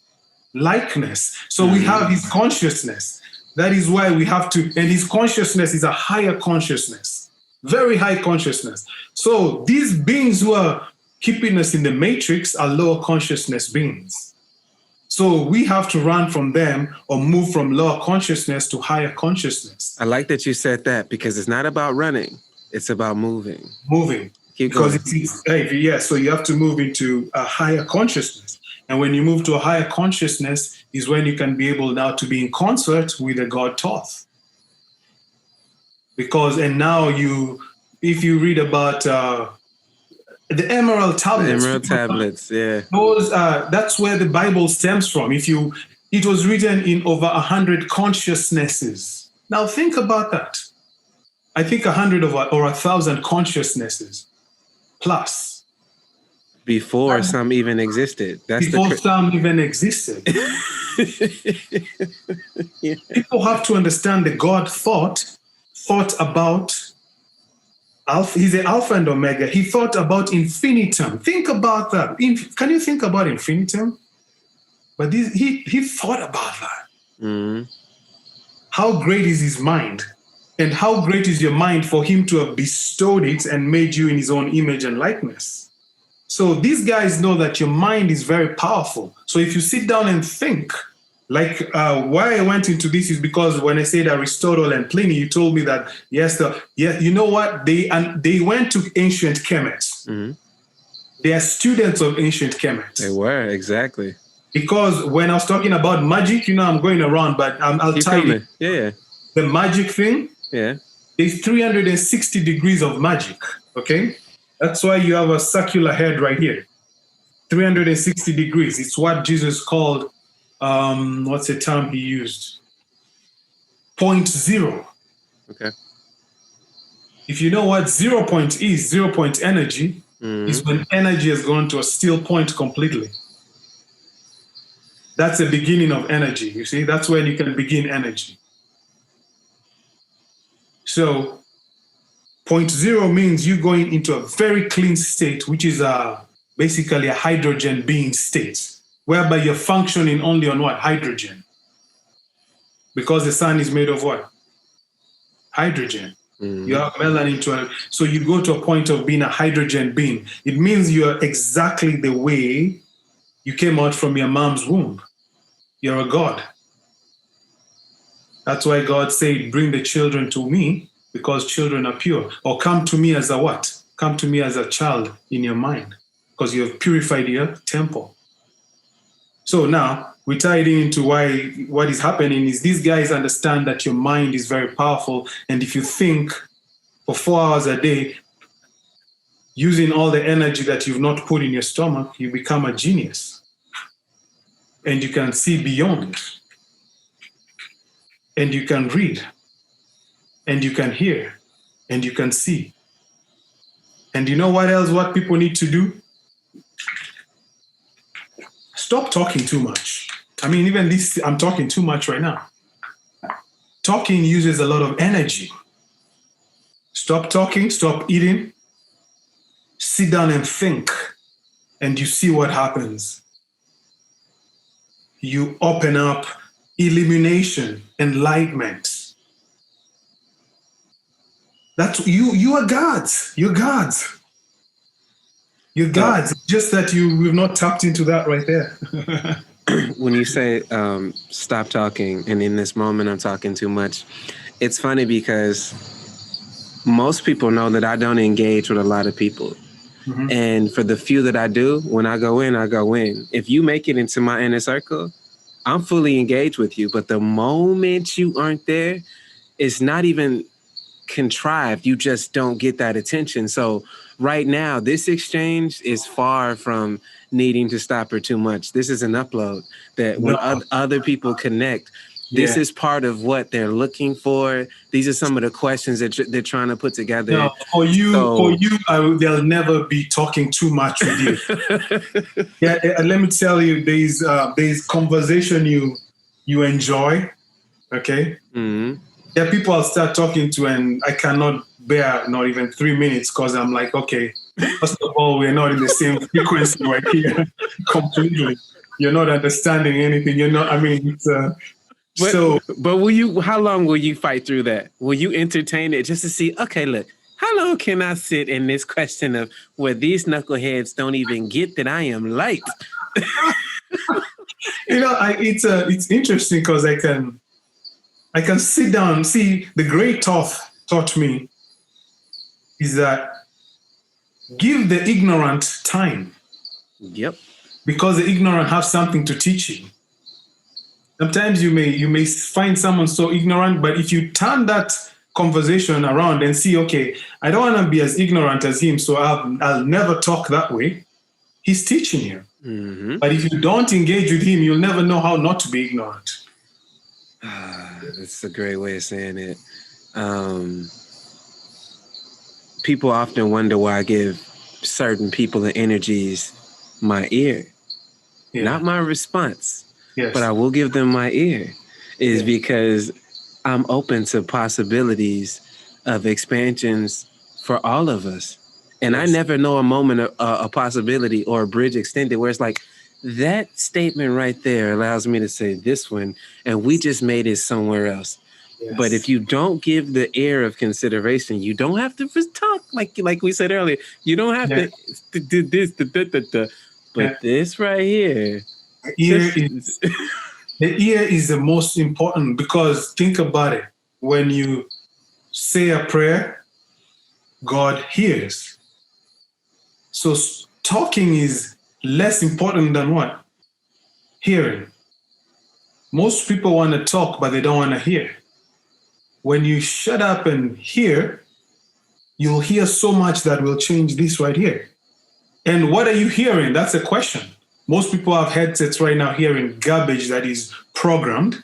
[SPEAKER 2] likeness. So we have his consciousness. That is why we have to, and his consciousness is a higher consciousness, very high consciousness. So these beings who are keeping us in the matrix are lower consciousness beings. So we have to run from them or move from lower consciousness to higher consciousness.
[SPEAKER 1] I like that you said that, because it's not about running. It's about moving.
[SPEAKER 2] Moving.
[SPEAKER 1] Keep
[SPEAKER 2] because
[SPEAKER 1] going.
[SPEAKER 2] so you have to move into a higher consciousness. And when you move to a higher consciousness is when you can be able now to be in concert with the God Thoth. Because, and now if you read about the emerald tablets.
[SPEAKER 1] The emerald tablets, yeah.
[SPEAKER 2] Those, that's where the Bible stems from. It was written in over 100 consciousnesses. Now think about that. I think 100 or 1,000 consciousnesses plus.
[SPEAKER 1] Before some even existed.
[SPEAKER 2] Some even existed.
[SPEAKER 1] Yeah.
[SPEAKER 2] People have to understand that God thought about Alpha. He's the Alpha and Omega. He thought about infinitum. Think about that. Can you think about infinitum? But he thought about that.
[SPEAKER 1] Mm-hmm.
[SPEAKER 2] How great is his mind? And how great is your mind for him to have bestowed it and made you in his own image and likeness? So these guys know that your mind is very powerful. So if you sit down and think, like why I went into this is because when I said Aristotle and Pliny, you told me that, yes, you know what? They went to ancient Khemet.
[SPEAKER 1] Mm-hmm.
[SPEAKER 2] They are students of ancient Khemet.
[SPEAKER 1] They were, exactly.
[SPEAKER 2] Because when I was talking about magic, I'm going around, but I'll tell you.
[SPEAKER 1] Yeah.
[SPEAKER 2] The magic thing, there's 360 degrees of magic, okay? That's why you have a circular head right here. 360 degrees. It's what Jesus called, what's the term he used? 0.0.
[SPEAKER 1] Okay.
[SPEAKER 2] If you know what 0 point is, 0 point energy, is when energy has gone to a still point completely. That's the beginning of energy, you see? That's when you can begin energy. So 0.0 means you going into a very clean state, which is basically a hydrogen being state, whereby you're functioning only on what? Hydrogen. Because the sun is made of what? Hydrogen. You have melanin so you go to a point of being a hydrogen being. It means you're exactly the way you came out from your mom's womb. You're a God. That's why God said, bring the children to me, because children are pure. Or come to me as a what? Come to me as a child in your mind, because you have purified your temple. So now we tie it into why what is happening is these guys understand that your mind is very powerful. And if you think for 4 hours a day, using all the energy that you've not put in your stomach, you become a genius. And you can see beyond. And you can read. And you can hear. And you can see. And you know what else, what people need to do? Stop talking too much. I mean, even this, I'm talking too much right now. Talking uses a lot of energy. Stop talking, stop eating. Sit down and think. And you see what happens. You open up illumination, enlightenment. That's you are gods. You're gods. You're gods. Just that we've not tapped into that right there.
[SPEAKER 1] When you say stop talking, and in this moment I'm talking too much, it's funny because most people know that I don't engage with a lot of people. Mm-hmm. And for the few that I do, when I go in, I go in. If you make it into my inner circle, I'm fully engaged with you. But the moment you aren't there, it's not even contrived. You just don't get that attention. So right now, this exchange is far from needing to stop her too much. This is an upload that when other people connect, this is part of what they're looking for. These are some of the questions that they're trying to put together.
[SPEAKER 2] No, for you, they'll never be talking too much with you. Let me tell you, there's conversation you enjoy. Okay. Mm-hmm. There are people I'll start talking to, and I cannot bear not even 3 minutes because I'm like, okay, First of all, we're not in the same frequency right here completely. You're not understanding anything. You're not, I mean, it's,
[SPEAKER 1] but how long will you fight through that? Will you entertain it just to see, okay, look, how long can I sit in this question of where these knuckleheads don't even get that I am light?
[SPEAKER 2] It's interesting because I can sit down. See, the great taught me is that give the ignorant time.
[SPEAKER 1] Yep.
[SPEAKER 2] Because the ignorant have something to teach you. Sometimes you may find someone so ignorant, but if you turn that conversation around and see, okay, I don't want to be as ignorant as him, so I'll never talk that way. He's teaching you.
[SPEAKER 1] Mm-hmm.
[SPEAKER 2] But if you don't engage with him, you'll never know how not to be ignorant.
[SPEAKER 1] That's a great way of saying it. People often wonder why I give certain people and energies my ear. Yeah. Not my response, yes, but I will give them my ear, is because I'm open to possibilities of expansions for all of us. And yes, I never know a moment, a possibility or a bridge extended where it's like, that statement right there allows me to say this one, and we just made it somewhere else. Yes. But if you don't give the air of consideration, you don't have to talk like we said earlier. You don't have to do this, but this right here.
[SPEAKER 2] The ear is the most important, because think about it. When you say a prayer, God hears. So talking is less important than what? Hearing. Most people want to talk, but they don't want to hear. When you shut up and hear, you'll hear so much that will change this right here. And what are you hearing? That's a question. Most people have headsets right now hearing garbage that is programmed,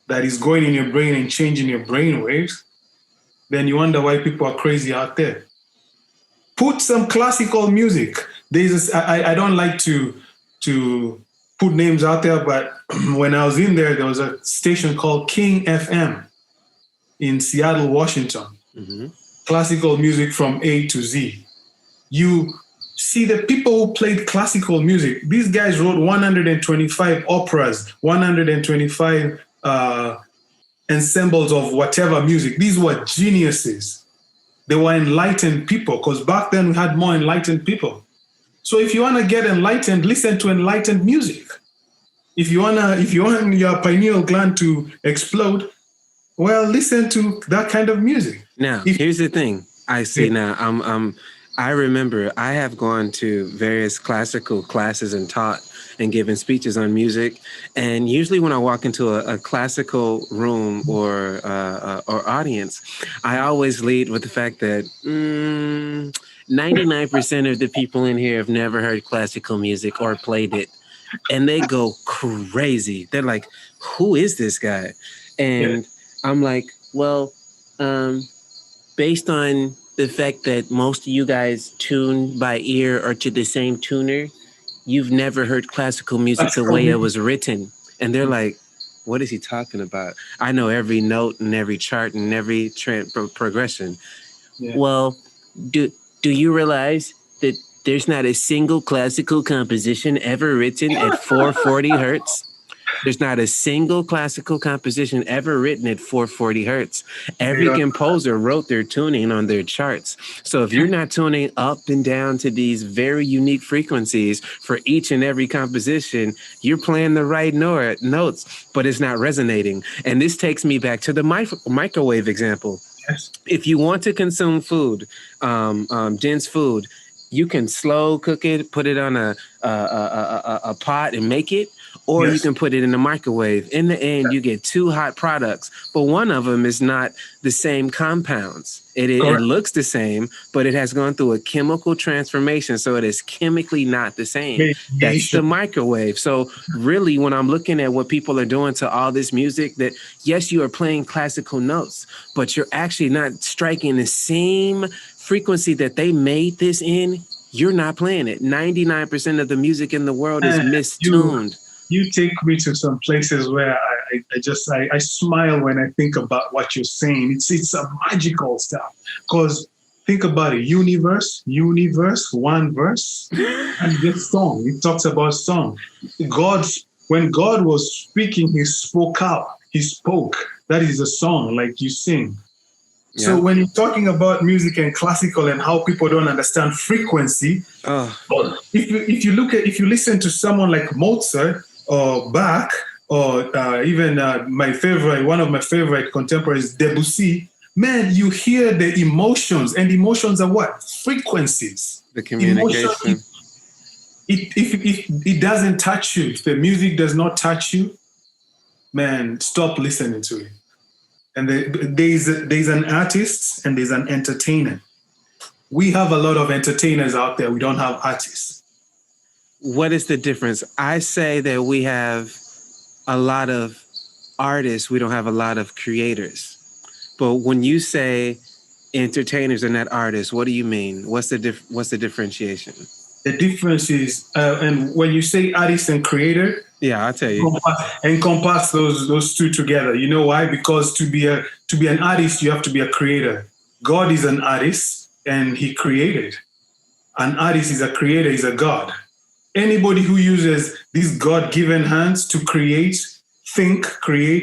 [SPEAKER 2] that is going in your brain and changing your brain waves. Then you wonder why people are crazy out there. Put some classical music. I don't like to put names out there, but when I was in there was a station called King FM in Seattle, Washington. Mm-hmm. Classical music from A to Z. You see, the people who played classical music, these guys wrote 125 operas, 125 ensembles of whatever music. These were geniuses. They were enlightened people, because back then we had more enlightened people. So if you want to get enlightened, listen to enlightened music. If you want your pineal gland to explode, well, listen to that kind of music.
[SPEAKER 1] Now, here's the thing. I see now. I remember I have gone to various classical classes and taught and given speeches on music. And usually when I walk into a classical room or audience, I always lead with the fact that 99% of the people in here have never heard classical music or played it. And they go crazy. They're like, who is this guy? And I'm like, well, based on the fact that most of you guys tune by ear or to the same tuner, you've never heard classical music the way it was written. And they're like, what is he talking about? I know every note and every chart and every progression. Yeah. Well, do you realize that there's not a single classical composition ever written at 440 hertz? There's not a single classical composition ever written at 440 hertz. Every composer wrote their tuning on their charts. So if you're not tuning up and down to these very unique frequencies for each and every composition, you're playing the right notes, but it's not resonating. And this takes me back to the microwave example. Yes. If you want to consume food, dense food, you can slow cook it, put it on a pot and make it, or you can put it in the microwave. In the end, you get two hot products, but one of them is not the same compounds. It looks the same, but it has gone through a chemical transformation, so it is chemically not the same. That's the microwave. So really, when I'm looking at what people are doing to all this music, that yes, you are playing classical notes, but you're actually not striking the same frequency that they made this in. You're not playing it. 99% of the music in the world is mistuned.
[SPEAKER 2] You take me to some places where I smile when I think about what you're saying. It's a magical stuff, because Think about it. Universe, one verse. And this song, it talks about song. When God was speaking, he spoke out. He spoke. That is a song, like you sing. Yeah. So when you're talking about music and classical and how people don't understand frequency, if you listen to someone like Mozart or Bach or even one of my favorite contemporaries, Debussy, man, you hear the emotions, and emotions are what? Frequencies.
[SPEAKER 1] The communication.
[SPEAKER 2] If it doesn't touch you, if the music does not touch you, man, stop listening to it. And there's an artist and there's an entertainer. We have a lot of entertainers out there. We don't have artists.
[SPEAKER 1] What is the difference? I say that we have a lot of artists. We don't have a lot of creators. But when you say entertainers and not artists, what do you mean? What's the differentiation?
[SPEAKER 2] The difference is, and when you say artist and creator,
[SPEAKER 1] yeah, I'll tell you.
[SPEAKER 2] Encompass those two together. You know why? Because to be an artist, you have to be a creator. God is an artist, and he created. An artist is a creator, is a God. Anybody who uses these God-given hands to create,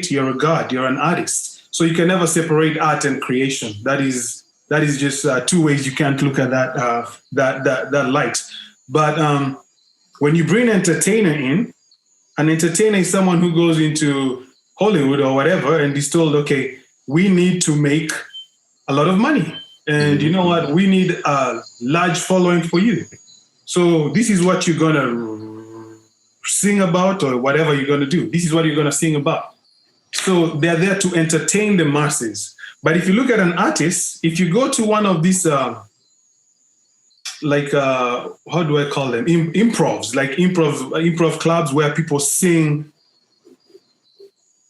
[SPEAKER 2] you're a God. You're an artist. So you can never separate art and creation. That is just two ways you can't look at that light. But when you bring entertainer in, an entertainer is someone who goes into Hollywood or whatever and is told, okay, we need to make a lot of money. And you know what? We need a large following for you. So this is what you're going to sing about or whatever you're going to do. This is what you're going to sing about. So they're there to entertain the masses. But if you look at an artist, if you go to one of these, how do I call them? Improvs, like improv clubs where people sing.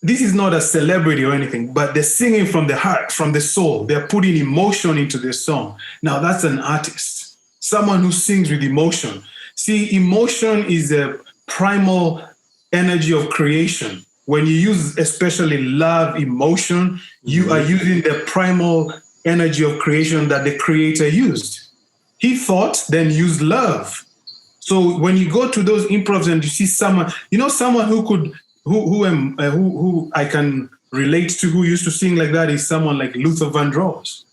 [SPEAKER 2] This is not a celebrity or anything, but they're singing from the heart, from the soul. They're putting emotion into their song. Now that's an artist, someone who sings with emotion. See, emotion is a primal energy of creation. When you use especially love, emotion, you are using the primal energy of creation that the creator used. He thought, then used love. So when you go to those improvs and you see someone, someone who I can relate to, who used to sing like that, is someone like 𝘀𝘀𝗍𝗏.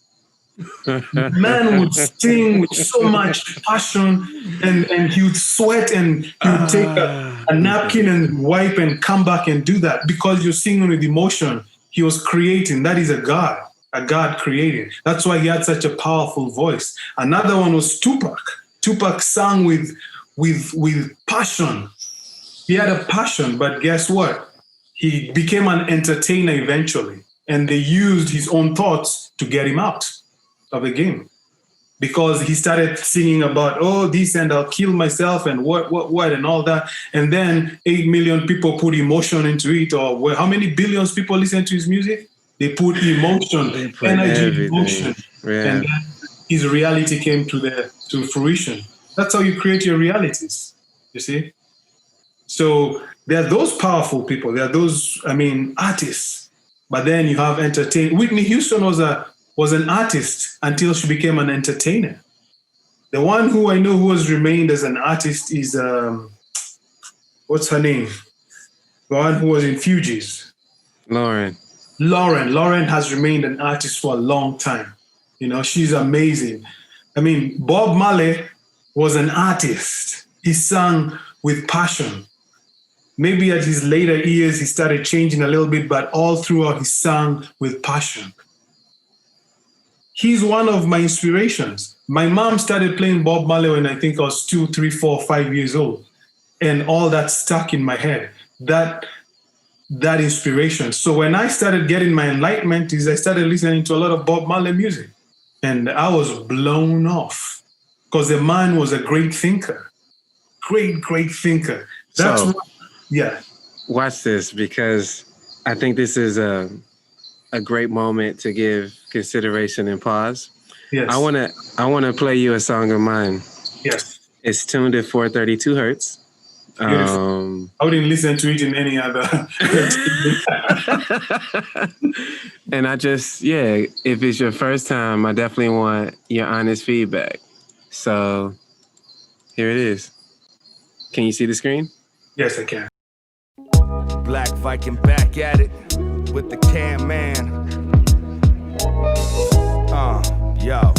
[SPEAKER 2] Man would sing with so much passion, and he would sweat, and he would take a napkin and wipe and come back and do that because you're singing with emotion. He was creating. That is a God creating. That's why he had such a powerful voice. Another one was Tupac. Tupac sang with passion. He had a passion, but guess what? He became an entertainer eventually, and they used his own thoughts to get him out of the game, because he started singing about, this, and I'll kill myself, and what and all that. And then 8 million people put emotion into it, or how many billions people listen to his music? They put emotion, energy, emotion. Yeah. And then his reality came to fruition. That's how you create your realities, you see? So there are those powerful people. There are those, artists. But then you have entertainment. Whitney Houston was an artist until she became an entertainer. The one who I know who has remained as an artist is, what's her name? The one who was in Fugees.
[SPEAKER 1] Lauryn.
[SPEAKER 2] Lauryn has remained an artist for a long time. She's amazing. Bob Marley was an artist. He sang with passion. Maybe at his later years, he started changing a little bit, but all throughout he sang with passion. He's one of my inspirations. My mom started playing Bob Marley when I think I was 2, 3, 4, 5 years old. And all that stuck in my head, that inspiration. So when I started getting my enlightenment, I started listening to a lot of Bob Marley music. And I was blown off because the man was a great thinker. Great thinker. Yeah.
[SPEAKER 1] Watch this, because I think this is a great moment to give consideration and pause.
[SPEAKER 2] Yes.
[SPEAKER 1] I wanna play you a song of mine.
[SPEAKER 2] Yes.
[SPEAKER 1] It's tuned at 432 hertz.
[SPEAKER 2] Beautiful. I wouldn't listen to it in any other.
[SPEAKER 1] And I just, if it's your first time, I definitely want your honest feedback. So here it is. Can you see the screen?
[SPEAKER 2] Yes, I can.
[SPEAKER 3] Black Viking back at it with the Cam Man. Yo.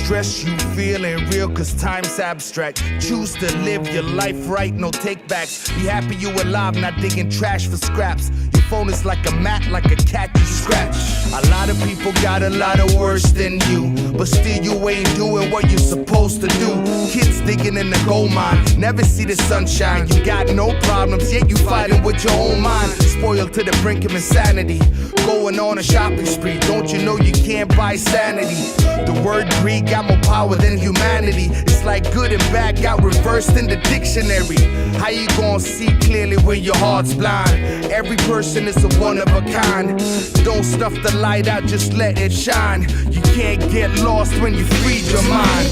[SPEAKER 3] Stress you feel ain't real cause time's abstract. Choose to live your life right, no takebacks. Be happy you alive, not digging trash for scraps. Your phone is like a mat, like a cat you scratch. A lot of people got a lot of worse than you, but still you ain't doing what you're supposed to do. Kids digging in the gold mine, never see the sunshine. You got no problems, yet you fighting with your own mind. Spoiled to the brink of insanity, going on a shopping spree. Don't you know you can't buy sanity? The word greed got more power than humanity. It's like good and bad got reversed in the dictionary. How you gonna see clearly when your heart's blind? Every person is a one of a kind. Don't stuff the light out, just let it shine. You can't get lost when you free your mind.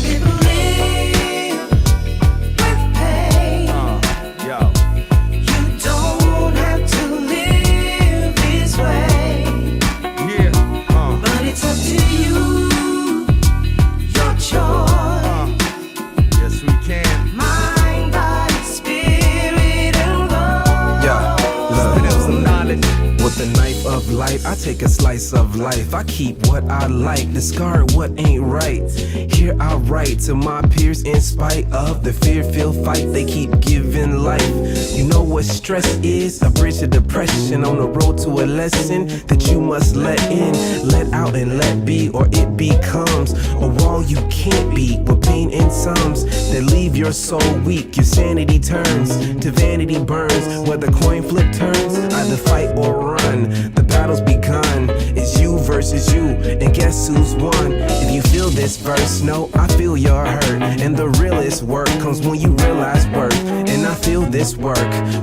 [SPEAKER 1] I take a slice of life, I keep what I like, discard what ain't right. Here I write to my peers in spite of the fear-filled fight they keep giving life. You know what stress is? A bridge to depression on the road to a lesson that you must let in, let out and let be, or it becomes a wall you can't beat with pain and sums that leave your soul weak. Your sanity turns to vanity burns, where the coin flip turns, either fight or run. The battle's begun, it's you versus you, and guess who's won? If you feel this verse, no, I feel your hurt, and the realest work comes when you realize worth. And I feel this work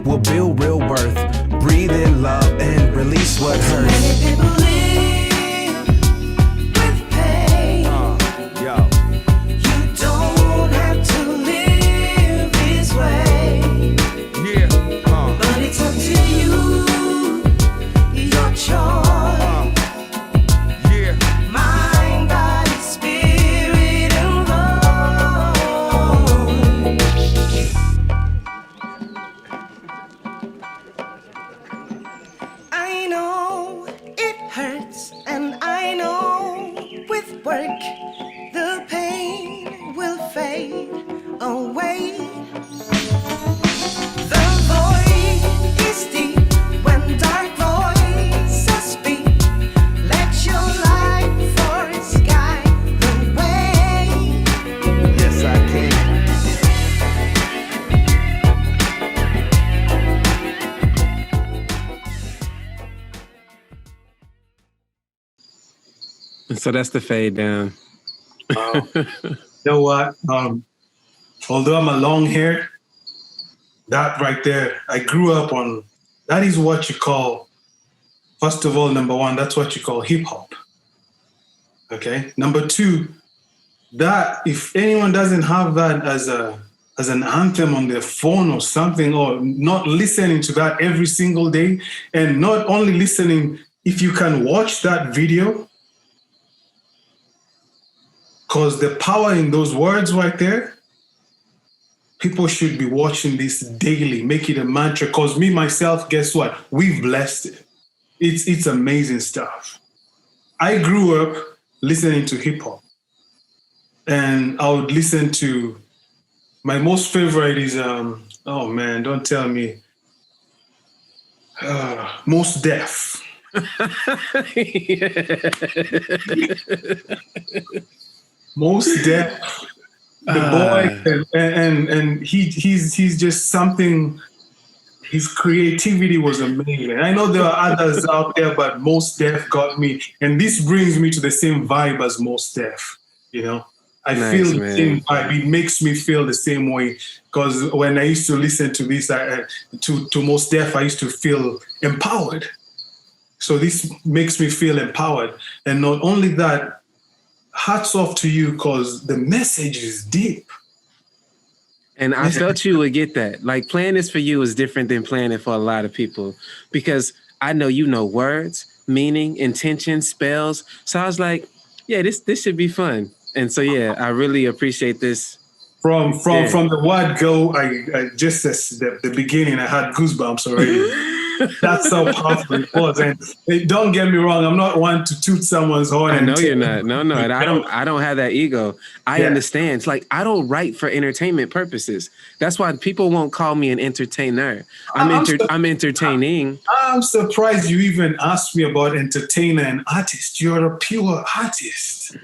[SPEAKER 1] will build real worth. Breathe in love and release what hurts.
[SPEAKER 4] Many people live with pain. You don't have to live this way. But it's up to you. Your choice. Mind, body, spirit, and I know it hurts, and I know with work the pain will fade away. The void is deep when dark voices speak. Let your light force guide the way.
[SPEAKER 3] Yes, I can.
[SPEAKER 1] So that's the fade down.
[SPEAKER 2] You know what? Although I'm a long hair, that right there, I grew up on, that is what you call, first of all, number one, that's what you call hip hop. Okay. Number two, that if anyone doesn't have that as an anthem on their phone or something, or not listening to that every single day, and not only listening, if you can watch that video, because the power in those words right there, people should be watching this daily, make it a mantra. Because me, myself, guess what? We've blessed it. It's amazing stuff. I grew up listening to hip hop. And I would listen to, my most favorite is, oh man, don't tell me, Most Def. Most Def, the boy, and he's just something. His creativity was amazing. I know there are others out there, but Most Def got me, and this brings me to the same vibe as Most Def. You know, I feel the same vibe. It makes me feel the same way, because when I used to listen to this, to Most Def, I used to feel empowered. So this makes me feel empowered, and not only that. hats off to you because the message is deep.
[SPEAKER 1] And I felt you would get that. Like playing this for you is different than playing it for a lot of people because I know you know words, meaning, intention, spells. So I was like, yeah, this should be fun. And so yeah, I really appreciate this.
[SPEAKER 2] From the word go, I just as the beginning, I had goosebumps already. That's how powerful it was. And don't get me wrong, I'm not one to toot someone's horn.
[SPEAKER 1] I know you're not. No. And I don't have that ego. I understand. It's like I don't write for entertainment purposes. That's why people won't call me an entertainer. I'm entertaining.
[SPEAKER 2] I'm surprised you even asked me about entertainer and artist. You're a pure artist.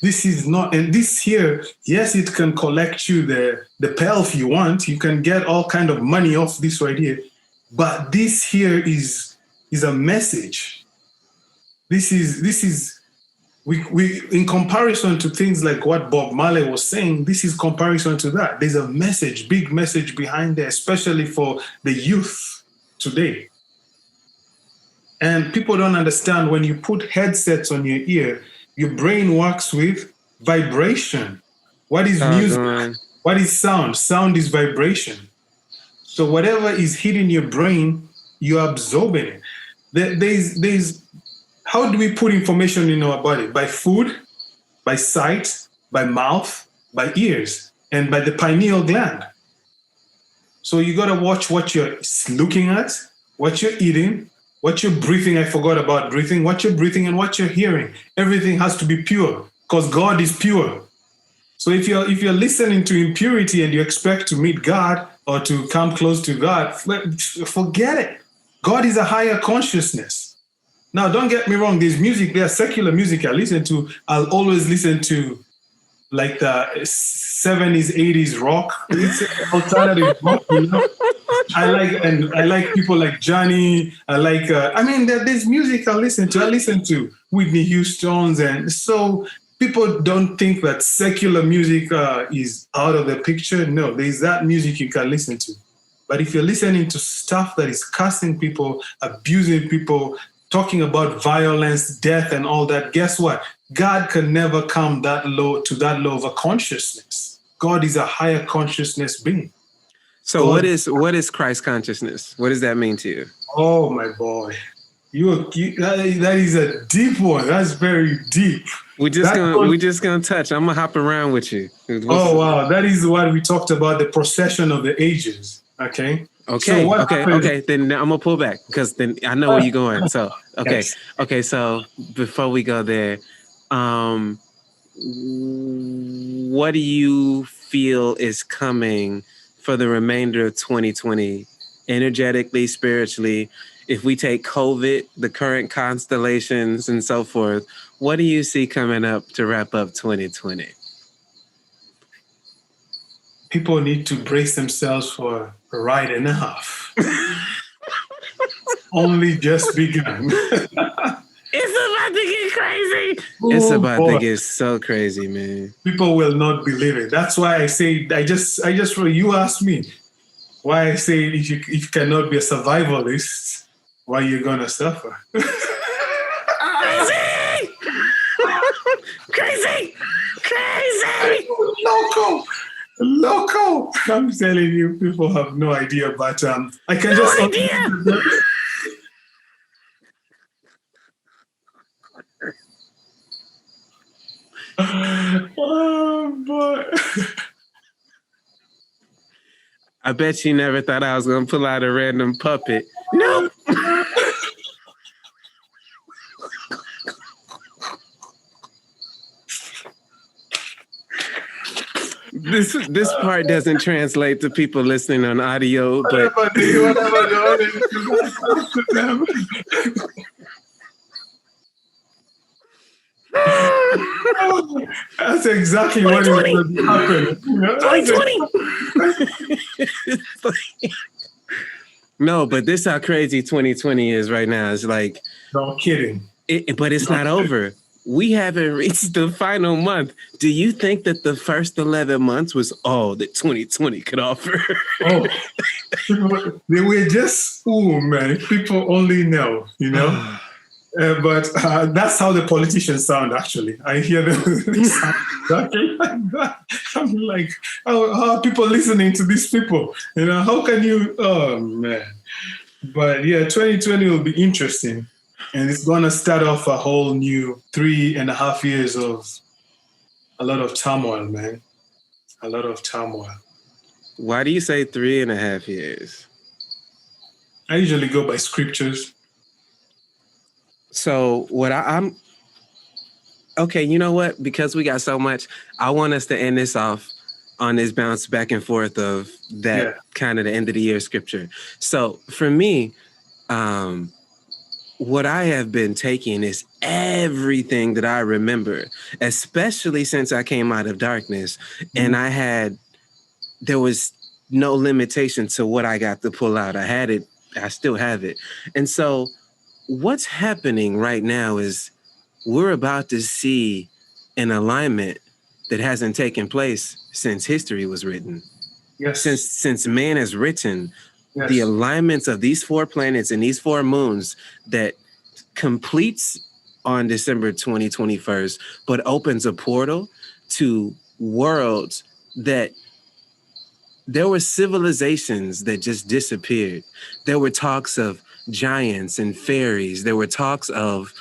[SPEAKER 2] This is not, and this here, yes, it can collect you the pell if you want. You can get all kind of money off this right here. But this here is a message. This is we in comparison to things like what Bob Marley was saying, this is comparison to that. There's a message, big message behind there, especially for the youth today. And people don't understand when you put headsets on your ear, your brain works with vibration. What is music? What is sound? Sound is vibration. So whatever is hitting your brain, you're absorbing it. There's how do we put information in our body? By food, by sight, by mouth, by ears, and by the pineal gland. So you gotta watch what you're looking at, what you're eating, what you're breathing. I forgot about breathing. What you're breathing and what you're hearing. Everything has to be pure because God is pure. So if you're listening to impurity and you expect to meet God or to come close to God, forget it. God is a higher consciousness. Now, don't get me wrong. There's music, there's secular music I listen to. I'll always listen to like the 70s, 80s rock. It's alternative rock, you know? I like people like Johnny. I like, there's music I listen to. I listen to Whitney Houston's. And so people don't think that secular music is out of the picture. No, there's that music you can listen to. But if you're listening to stuff that is cursing people, abusing people, talking about violence, death, and all that, guess what? God can never come that low of a consciousness. God is a higher consciousness being.
[SPEAKER 1] So what is Christ consciousness? What does that mean to you?
[SPEAKER 2] Oh my boy, that is a deep one. That's very deep.
[SPEAKER 1] We're just gonna touch. I'm gonna hop around with you.
[SPEAKER 2] Oh wow, that is what we talked about, the procession of the ages. Okay.
[SPEAKER 1] Okay. So okay. Then I'm gonna pull back because then I know where you're going. So okay.
[SPEAKER 2] Yes.
[SPEAKER 1] Okay. So before we go there, what do you feel is coming for the remainder of 2020, energetically, spiritually? If we take COVID, the current constellations and so forth, what do you see coming up to wrap up 2020?
[SPEAKER 2] People need to brace themselves for a ride and a half. Only just begun.
[SPEAKER 1] It's about to get crazy. It's about to get so crazy, man.
[SPEAKER 2] People will not believe it. That's why I say, you asked me why I say if you cannot be a survivalist, why you're gonna suffer.
[SPEAKER 1] Crazy!
[SPEAKER 2] Loco! I'm telling you, people have no idea, but I can just... No idea! Oh, boy.
[SPEAKER 1] I bet you never thought I was going to pull out a random puppet. Nope! This part doesn't translate to people listening on audio, but
[SPEAKER 2] that's exactly what is happening.
[SPEAKER 1] 2020. No, but this is how crazy 2020 is right now. It's like,
[SPEAKER 2] no kidding.
[SPEAKER 1] But it's not over. We haven't reached the final month. Do you think that the first 11 months was all that 2020 could offer?
[SPEAKER 2] Oh, they were just, man, people only know, you know? But that's how the politicians sound, actually. I hear them sound exactly like that. I'm like, how are people listening to these people? You know, how can you, oh man. But yeah, 2020 will be interesting. And it's going to start off a whole new 3.5 years of a lot of turmoil, man. A lot of turmoil.
[SPEAKER 1] Why do you say 3.5 years?
[SPEAKER 2] I usually go by scriptures.
[SPEAKER 1] So what I'm okay, you know what? Because we got so much, I want us to end this off on this bounce back and forth of that kind of the end of the year scripture. So for me, what I have been taking is everything that I remember, especially since I came out of darkness, and there was no limitation to what I got to pull out. I had it, I still have it. And so what's happening right now is we're about to see an alignment that hasn't taken place since history was written.
[SPEAKER 2] Yes.
[SPEAKER 1] Since man has written, the alignments of these 4 planets and these 4 moons that completes on December 2021, but opens a portal to worlds that there were civilizations that just disappeared. There were talks of giants and fairies. There were talks of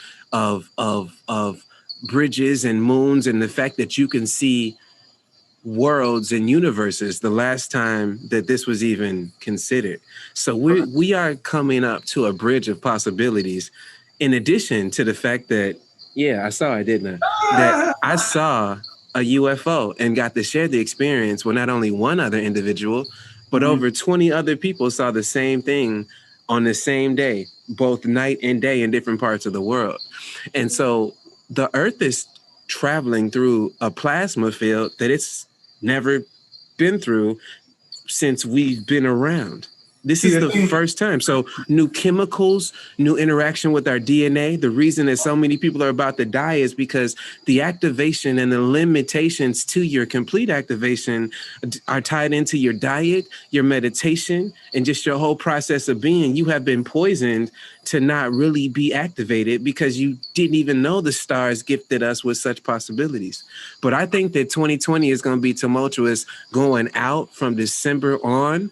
[SPEAKER 1] bridges and moons, and the fact that you can see worlds and universes the last time that this was even considered. So we are coming up to a bridge of possibilities, in addition to the fact that, I saw it, didn't I? That I saw a UFO and got to share the experience with not only one other individual, but over 20 other people saw the same thing on the same day, both night and day in different parts of the world. And so the Earth is traveling through a plasma field that it's never been through since we've been around. This is the first time. So new chemicals, new interaction with our DNA. The reason that so many people are about to die is because the activation and the limitations to your complete activation are tied into your diet, your meditation, and just your whole process of being. You have been poisoned to not really be activated because you didn't even know the stars gifted us with such possibilities. But I think that 2020 is going to be tumultuous going out from December on,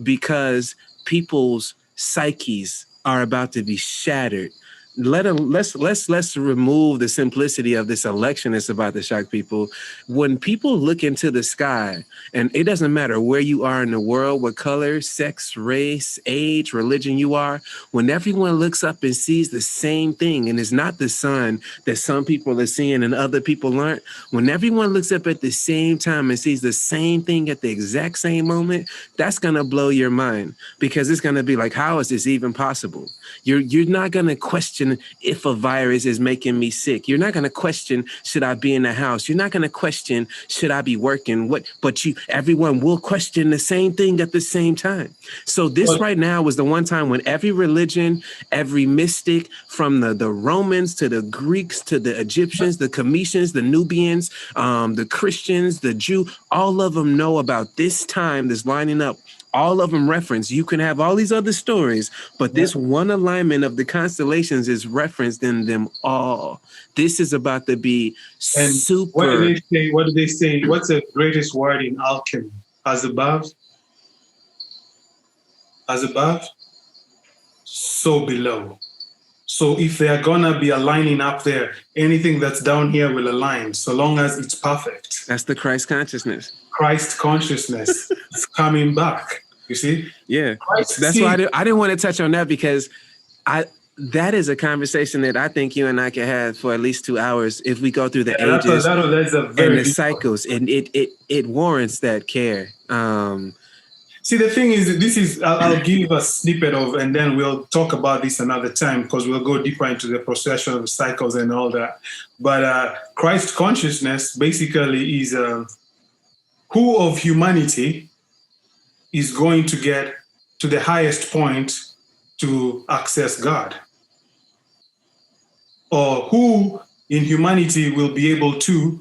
[SPEAKER 1] because people's psyches are about to be shattered. Let's remove the simplicity of this election that's about to shock people. When people look into the sky, and it doesn't matter where you are in the world, what color, sex, race, age, religion you are, when everyone looks up and sees the same thing, and it's not the sun that some people are seeing and other people aren't, when everyone looks up at the same time and sees the same thing at the exact same moment, that's gonna blow your mind, because it's gonna be like, how is this even possible? You're not gonna question if a virus is making me sick. You're not going to question, should I be in the house? You're not going to question, should I be working? But everyone will question the same thing at the same time. So this right now was the one time when every religion, every mystic, from the Romans to the Greeks to the Egyptians, the Khemetans, the Nubians, the Christians, the Jew, all of them know about this time that's lining up. All of them reference. You can have all these other stories, but this one alignment of the constellations is referenced in them all. This is about to be super.
[SPEAKER 2] What do they say? What's the greatest word in alchemy? As above? As above? So below. So if they are gonna be aligning up there, anything that's down here will align, so long as it's perfect.
[SPEAKER 1] That's the Christ consciousness.
[SPEAKER 2] Christ consciousness is coming back. You see?
[SPEAKER 1] Yeah. That's why I didn't want to touch on that, because that is a conversation that I think you and I can have for at least 2 hours if we go through the ages and the cycles, and it warrants that care.
[SPEAKER 2] See, the thing is, I'll give a snippet of, and then we'll talk about this another time, because we'll go deeper into the procession of cycles and all that. But Christ consciousness basically is who of humanity is going to get to the highest point to access God, or who in humanity will be able to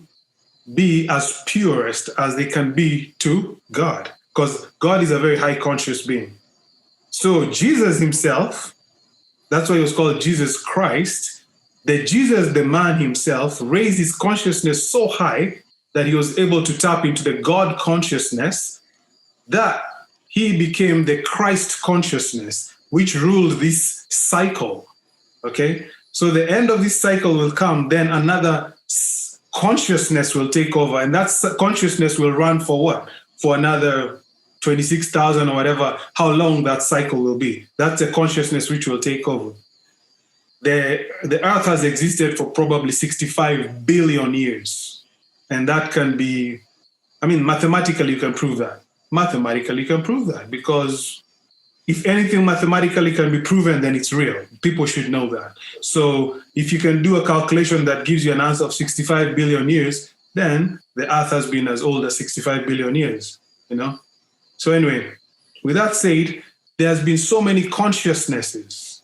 [SPEAKER 2] be as purest as they can be to God. Because God is a very high conscious being. So Jesus himself, that's why he was called Jesus Christ, that Jesus, the man himself, raised his consciousness so high that he was able to tap into the God consciousness, that he became the Christ consciousness, which ruled this cycle. Okay? So the end of this cycle will come, then another consciousness will take over, and that consciousness will run for what? For another 26,000 or whatever, how long that cycle will be. That's a consciousness which will take over. The earth has existed for probably 65 billion years. And that can be, I mean, mathematically you can prove that. Mathematically you can prove that, because if anything mathematically can be proven, then it's real. People should know that. So if you can do a calculation that gives you an answer of 65 billion years, then the earth has been as old as 65 billion years, you know? So anyway, with that said, there has been so many consciousnesses,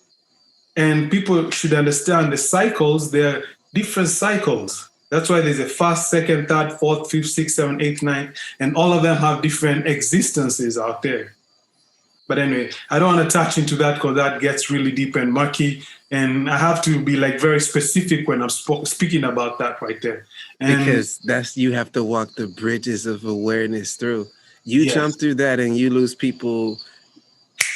[SPEAKER 2] and people should understand the cycles. There are different cycles. That's why there's a first, second, third, fourth, fifth, sixth, seventh, eighth, ninth, and all of them have different existences out there. But anyway, I don't want to touch into that because that gets really deep and murky, and I have to be like very specific when I'm speaking about that right there. And
[SPEAKER 1] because you have to walk the bridges of awareness through. You
[SPEAKER 2] yes.
[SPEAKER 1] jump through that and you lose people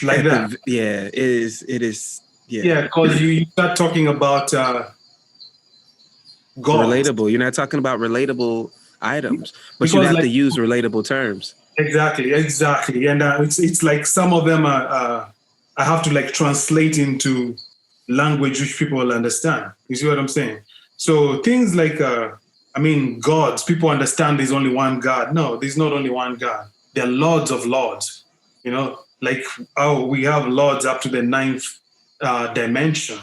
[SPEAKER 2] like that.
[SPEAKER 1] It is.
[SPEAKER 2] Yeah, because you start talking about God.
[SPEAKER 1] Relatable. You're not talking about relatable items, but
[SPEAKER 2] because
[SPEAKER 1] you have to use relatable terms.
[SPEAKER 2] Exactly. And it's like some of them are I have to like translate into language which people will understand. You see what I'm saying? So things like gods, people understand there's only one God. No, there's not only one God. There are lords of lords. You know, like we have lords up to the 9th dimension,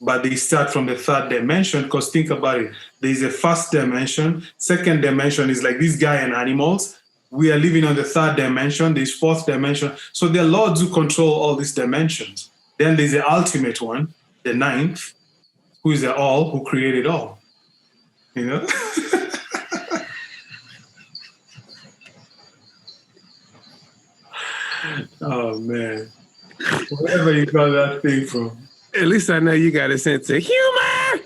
[SPEAKER 2] but they start from the 3rd dimension, because think about it. There's a first dimension. Second dimension is like this guy and animals. We are living on the 3rd dimension. There's 4th dimension. So there are lords who control all these dimensions. Then there's the ultimate one, the 9th, who is the all, who created all. You know? Oh, man. Wherever you got that thing from.
[SPEAKER 1] At least I know you got a sense of humor.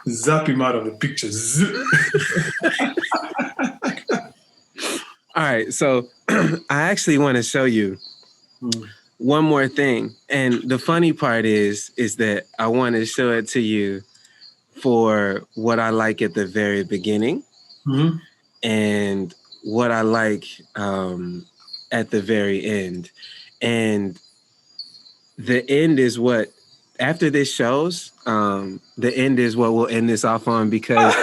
[SPEAKER 2] Zap him out of the picture.
[SPEAKER 1] All right, so I actually want to show you one more thing. And the funny part is that I want to show it to you for what I like at the very beginning and what I like at the very end. And the end is what, after this shows, the end is what we'll end this off on, because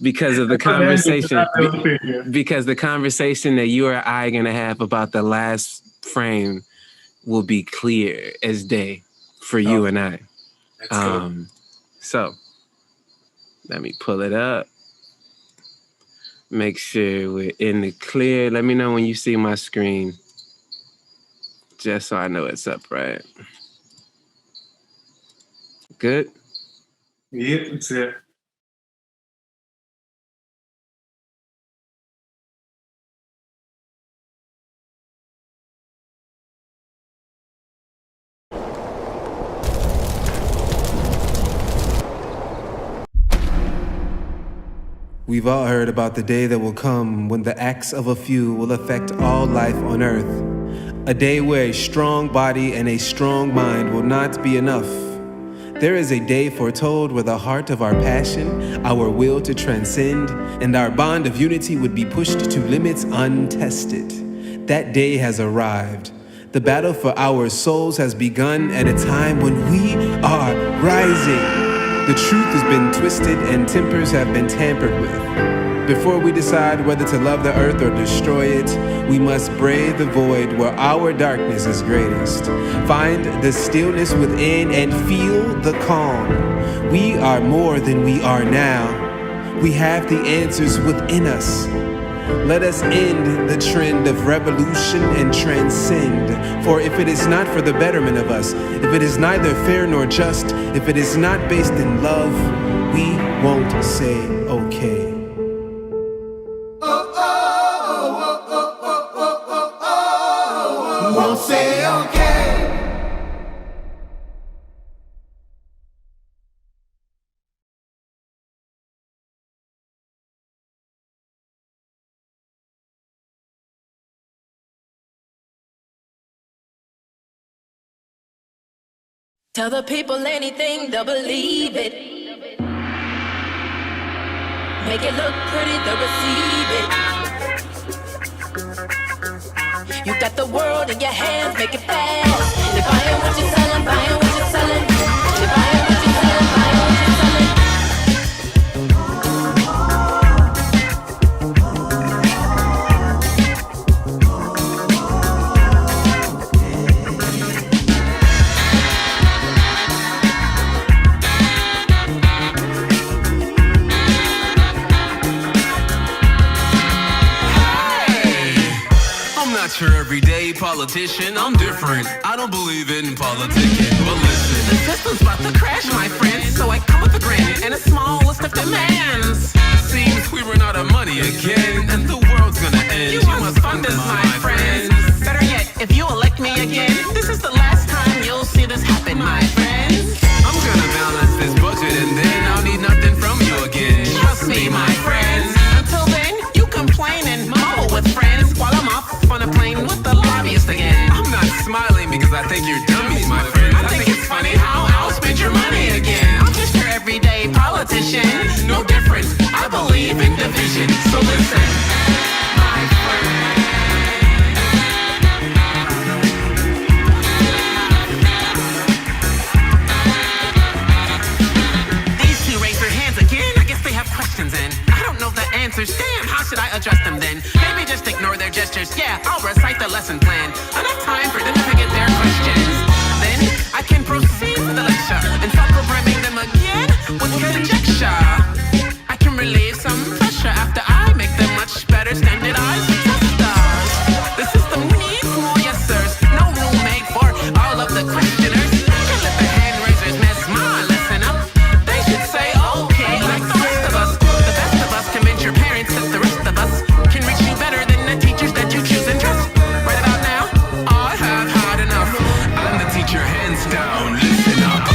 [SPEAKER 1] because of the conversation, because the conversation that you or I are going to have about the last frame will be clear as day for you and I. So let me pull it up. Make sure we're in the clear. Let me know when you see my screen, just so I know it's up right. Good?
[SPEAKER 2] Yeah, it's it.
[SPEAKER 5] We've all heard about the day that will come when the acts of a few will affect all life on earth. A day where a strong body and a strong mind will not be enough. There is a day foretold where the heart of our passion, our will to transcend, and our bond of unity would be pushed to limits untested. That day has arrived. The battle for our souls has begun at a time when we are rising. The truth has been twisted and tempers have been tampered with. Before we decide whether to love the earth or destroy it, we must brave the void where our darkness is greatest. Find the stillness within and feel the calm. We are more than we are now. We have the answers within us. Let us end the trend of revolution and transcend. For if it is not for the betterment of us, if it is neither fair nor just, if it is not based in love, we won't say okay.
[SPEAKER 4] Won't say okay. Tell the people anything, they'll believe it. Make it look pretty, they'll receive it. You got the world in your hands, make it fast. They're buying what you're selling, buying what you're selling. They're buying what you're selling, buying what you're selling.
[SPEAKER 5] Not your everyday politician, I'm different. I don't believe in politicking, but listen.
[SPEAKER 6] The system's about to crash, my friends, so I come with a grin and a small list of demands.
[SPEAKER 5] Seems we run out of money again, and the world's gonna end.
[SPEAKER 6] You must fund us, my friends. Better yet, if you elect me again, this is the last time you'll see this happen, my friends.
[SPEAKER 5] I'm gonna balance this budget, and then I'll need nothing from you again.
[SPEAKER 6] Trust me, my friends. Until then, you complain and mumble with friends while I'm off on a plane with the lobbyist again.
[SPEAKER 5] I'm not smiling because I think you're dummies, my friend.
[SPEAKER 6] I think it's funny how I'll spend your money again. I'm just your everyday politician. No difference, I believe in division. So listen, my friend. These two raise their hands again. I guess they have questions and I don't know the answers. Damn, how should I address them then? Maybe just ignore their gestures. Yeah, I'll recite the lesson plan. Enough time for them to get their questions. Then I can proceed with the lecture and start programming them again with conjecture. I can relieve some pressure after I make them much better standardized testers. The system needs more yes sirs. No room made for all of the questioners. Can't let the hand raisers mess my lesson up. They should say okay like the rest of us. The best of us convince your parents that the rest of us can reach you better than the teachers that you choose and trust. Right about now, I have had enough.
[SPEAKER 5] I'm the teacher, hands down, listen up.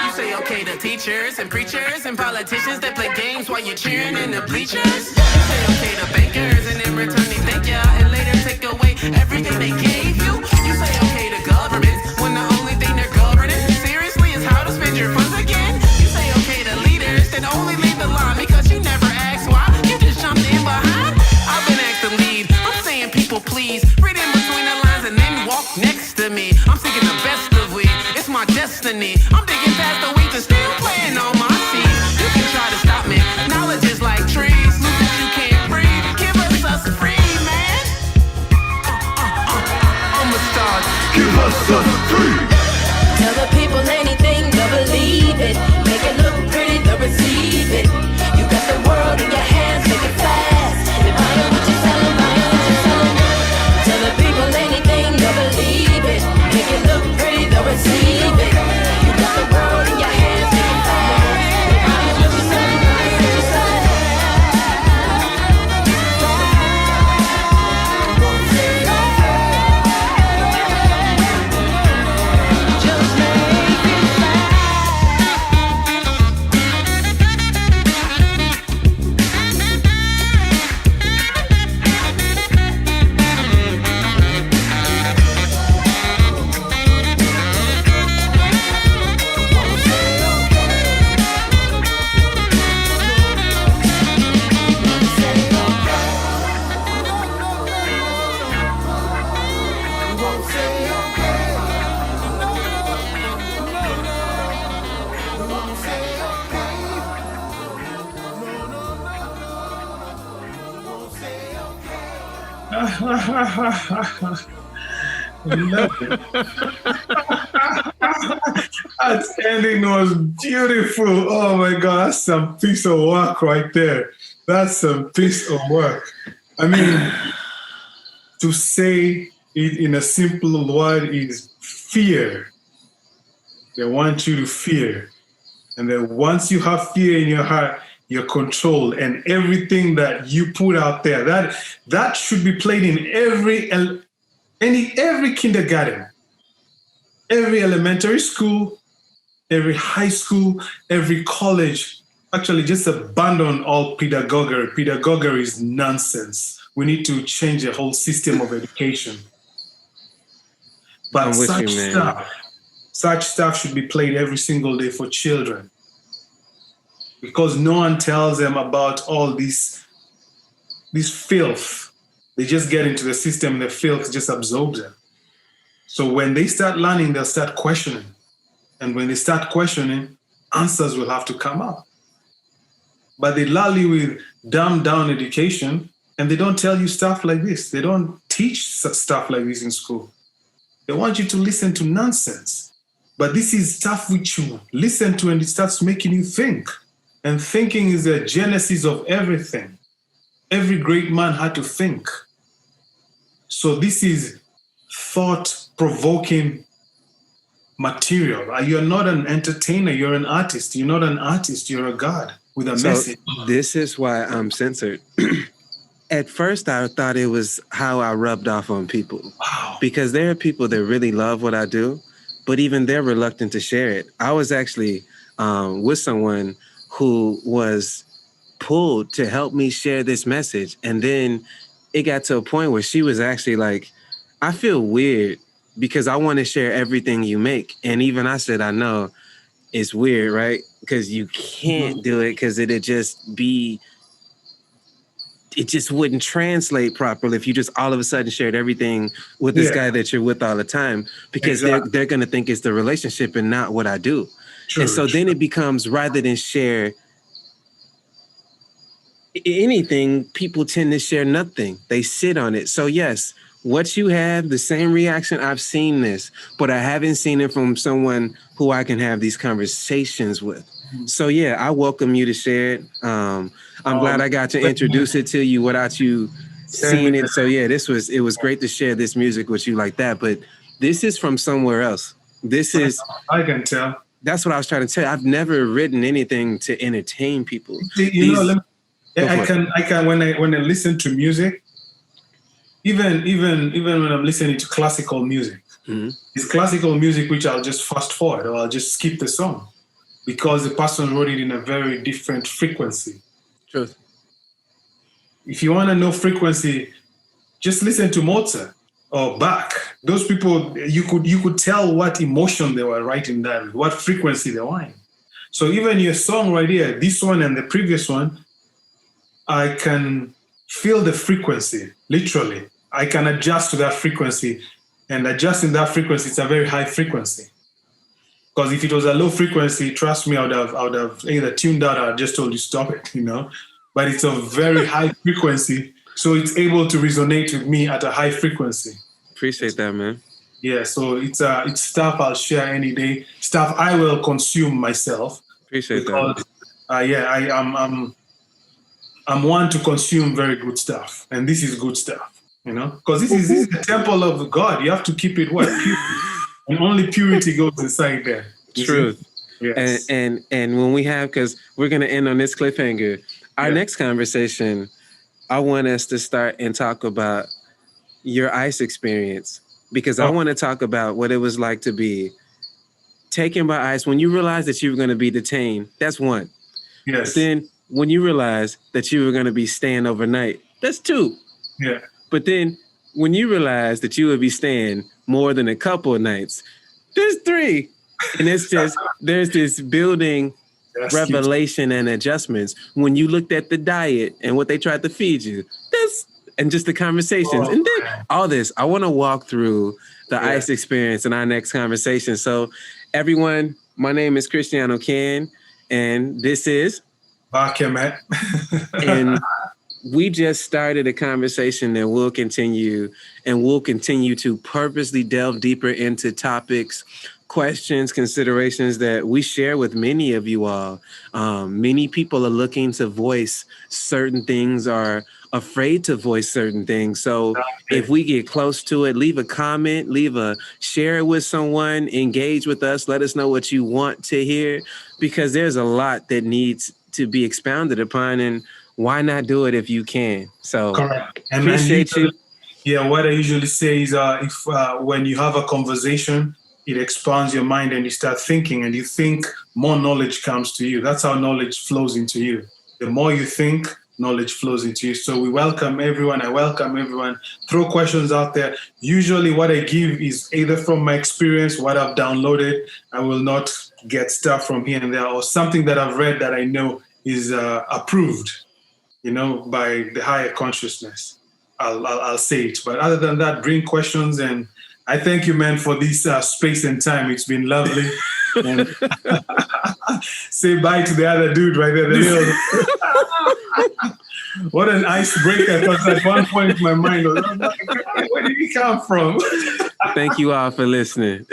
[SPEAKER 6] You say okay to teachers and preachers and politicians that play games while you're cheering in the bleachers. You say okay to bankers and in return they thank ya and later take away everything they gave you. You say okay to governments when the only thing they're governing seriously is how to spend your funds again. You say okay to leaders that only lead the line because you never asked why. You just jumped in behind. I've been asked to lead. I'm saying people please read in between the lines and then walk next to me. I'm seeking the best of weed. It's my destiny. I'm digging past the weeds and still playing on my seeds. You can try to stop me. Knowledge is like trees. Lose you can't breathe. Give us free, man.
[SPEAKER 5] I'm a star, give us a free.
[SPEAKER 4] Tell the people anything, they'll believe it. Make it look pretty, they'll receive it. You got the world in your hands, make it fast. They're buying what you're selling, buying what you're selling. Tell the people anything, they'll believe it. Make it look pretty, they'll receive it. You got the world in your hands, make it fast. They're buying what you're selling, buying what you're selling. Just make it
[SPEAKER 2] That ending was beautiful. Oh my God, that's some piece of work right there. That's some piece of work. I mean, to say it in a simple word is fear. They want you to fear. And then once you have fear in your heart, you're controlled. And everything that you put out there, that should be played in every kindergarten. every elementary school, every high school, every college, actually just abandon all pedagogy. Pedagogy is nonsense. We need to change the whole system of education. But
[SPEAKER 1] I'm with you, man.
[SPEAKER 2] such stuff should be played every single day for children, because no one tells them about all this filth. They just get into the system and the filth just absorbs them. So when they start learning, they'll start questioning. And when they start questioning, answers will have to come up. But they lull you with dumbed down education, and they don't tell you stuff like this. They don't teach such stuff like this in school. They want you to listen to nonsense. But this is stuff which you listen to and it starts making you think. And thinking is the genesis of everything. Every great man had to think. So this is thought-provoking material. You're not an entertainer, you're an artist. You're not an artist, you're a god with a message.
[SPEAKER 1] This is why I'm censored. At first, I thought it was how I rubbed off on people.
[SPEAKER 2] Wow.
[SPEAKER 1] Because there are people that really love what I do, but even they're reluctant to share it. I was actually with someone who was pulled to help me share this message. And then it got to a point where she was actually like, I feel weird because I want to share everything you make. And even I said, I know it's weird, right? Because you can't do it because it just wouldn't translate properly if you just all of a sudden shared everything with this guy that you're with all the time, because they're going to think it's the relationship and not what I do. True, and so then it becomes, rather than share anything, people tend to share nothing. They sit on it. So yes, what you have, the same reaction, I've seen this, but I haven't seen it from someone who I can have these conversations with. So yeah, I welcome you to share it. I'm glad I got to introduce it to you without you seeing it. So yeah, it was great to share this music with you like that, but this is from somewhere else.
[SPEAKER 2] I can tell.
[SPEAKER 1] That's what I was trying to tell you. I've never written anything to entertain people.
[SPEAKER 2] I can when I listen to music, even when I'm listening to classical music, it's classical music which I'll just fast forward or I'll just skip the song because the person wrote it in a very different frequency.
[SPEAKER 1] Truth.
[SPEAKER 2] If you want to know frequency, just listen to Mozart or Bach. Those people, you could tell what emotion they were writing that, what frequency they were in. So even your song right here, this one and the previous one, I can feel the frequency, literally. I can adjust to that frequency, and adjusting that frequency, it's a very high frequency. Because if it was a low frequency, trust me, I would have either tuned out or just told you stop it, But it's a very high frequency, so it's able to resonate with me at a high frequency.
[SPEAKER 1] Appreciate that, man.
[SPEAKER 2] Yeah, so it's stuff I'll share any day, stuff I will consume myself.
[SPEAKER 1] Appreciate
[SPEAKER 2] because, that. I'm one to consume very good stuff, and this is good stuff, because this is the temple of God. You have to keep it pure, and only purity goes inside there.
[SPEAKER 1] Truth.
[SPEAKER 2] Yes.
[SPEAKER 1] And when we have, because we're gonna end on this cliffhanger. Our next conversation, I want us to start and talk about your ICE experience, because I want to talk about what it was like to be taken by ICE when you realized that you were going to be detained. That's one.
[SPEAKER 2] Yes.
[SPEAKER 1] But then when you realized that you were going to be staying overnight, that's two.
[SPEAKER 2] Yeah.
[SPEAKER 1] But then when you realized that you would be staying more than a couple of nights, there's three. And it's just, there's this building revelation and adjustments when you looked at the diet and what they tried to feed you. And just the conversations. And then all this, I want to walk through the ICE experience in our next conversation. So everyone, my name is Christiano Can, and this is
[SPEAKER 2] Khemet.
[SPEAKER 1] And we just started a conversation that will continue, and we'll continue to purposely delve deeper into topics, questions, considerations that we share with many of you all. Many people are looking to voice certain things, are afraid to voice certain things. So if we get close to it, leave a comment, share it with someone, engage with us, let us know what you want to hear, because there's a lot that needs to be expounded upon, and why not do it if you can? So
[SPEAKER 2] correct.
[SPEAKER 1] Appreciate you.
[SPEAKER 2] Yeah, what I usually say is if when you have a conversation, it expands your mind and you start thinking and you think, more knowledge comes to you. That's how knowledge flows into you. The more you think, knowledge flows into you. So we welcome everyone. I welcome everyone. Throw questions out there. Usually what I give is either from my experience, what I've downloaded. I will not get stuff from here and there, or something that I've read that I know is approved, by the higher consciousness. I'll say it. But other than that, bring questions. And I thank you, man, for this space and time. It's been lovely. And say bye to the other dude right there. What an icebreaker. Because at one point my mind was, where did he come from?
[SPEAKER 1] Thank you all for listening.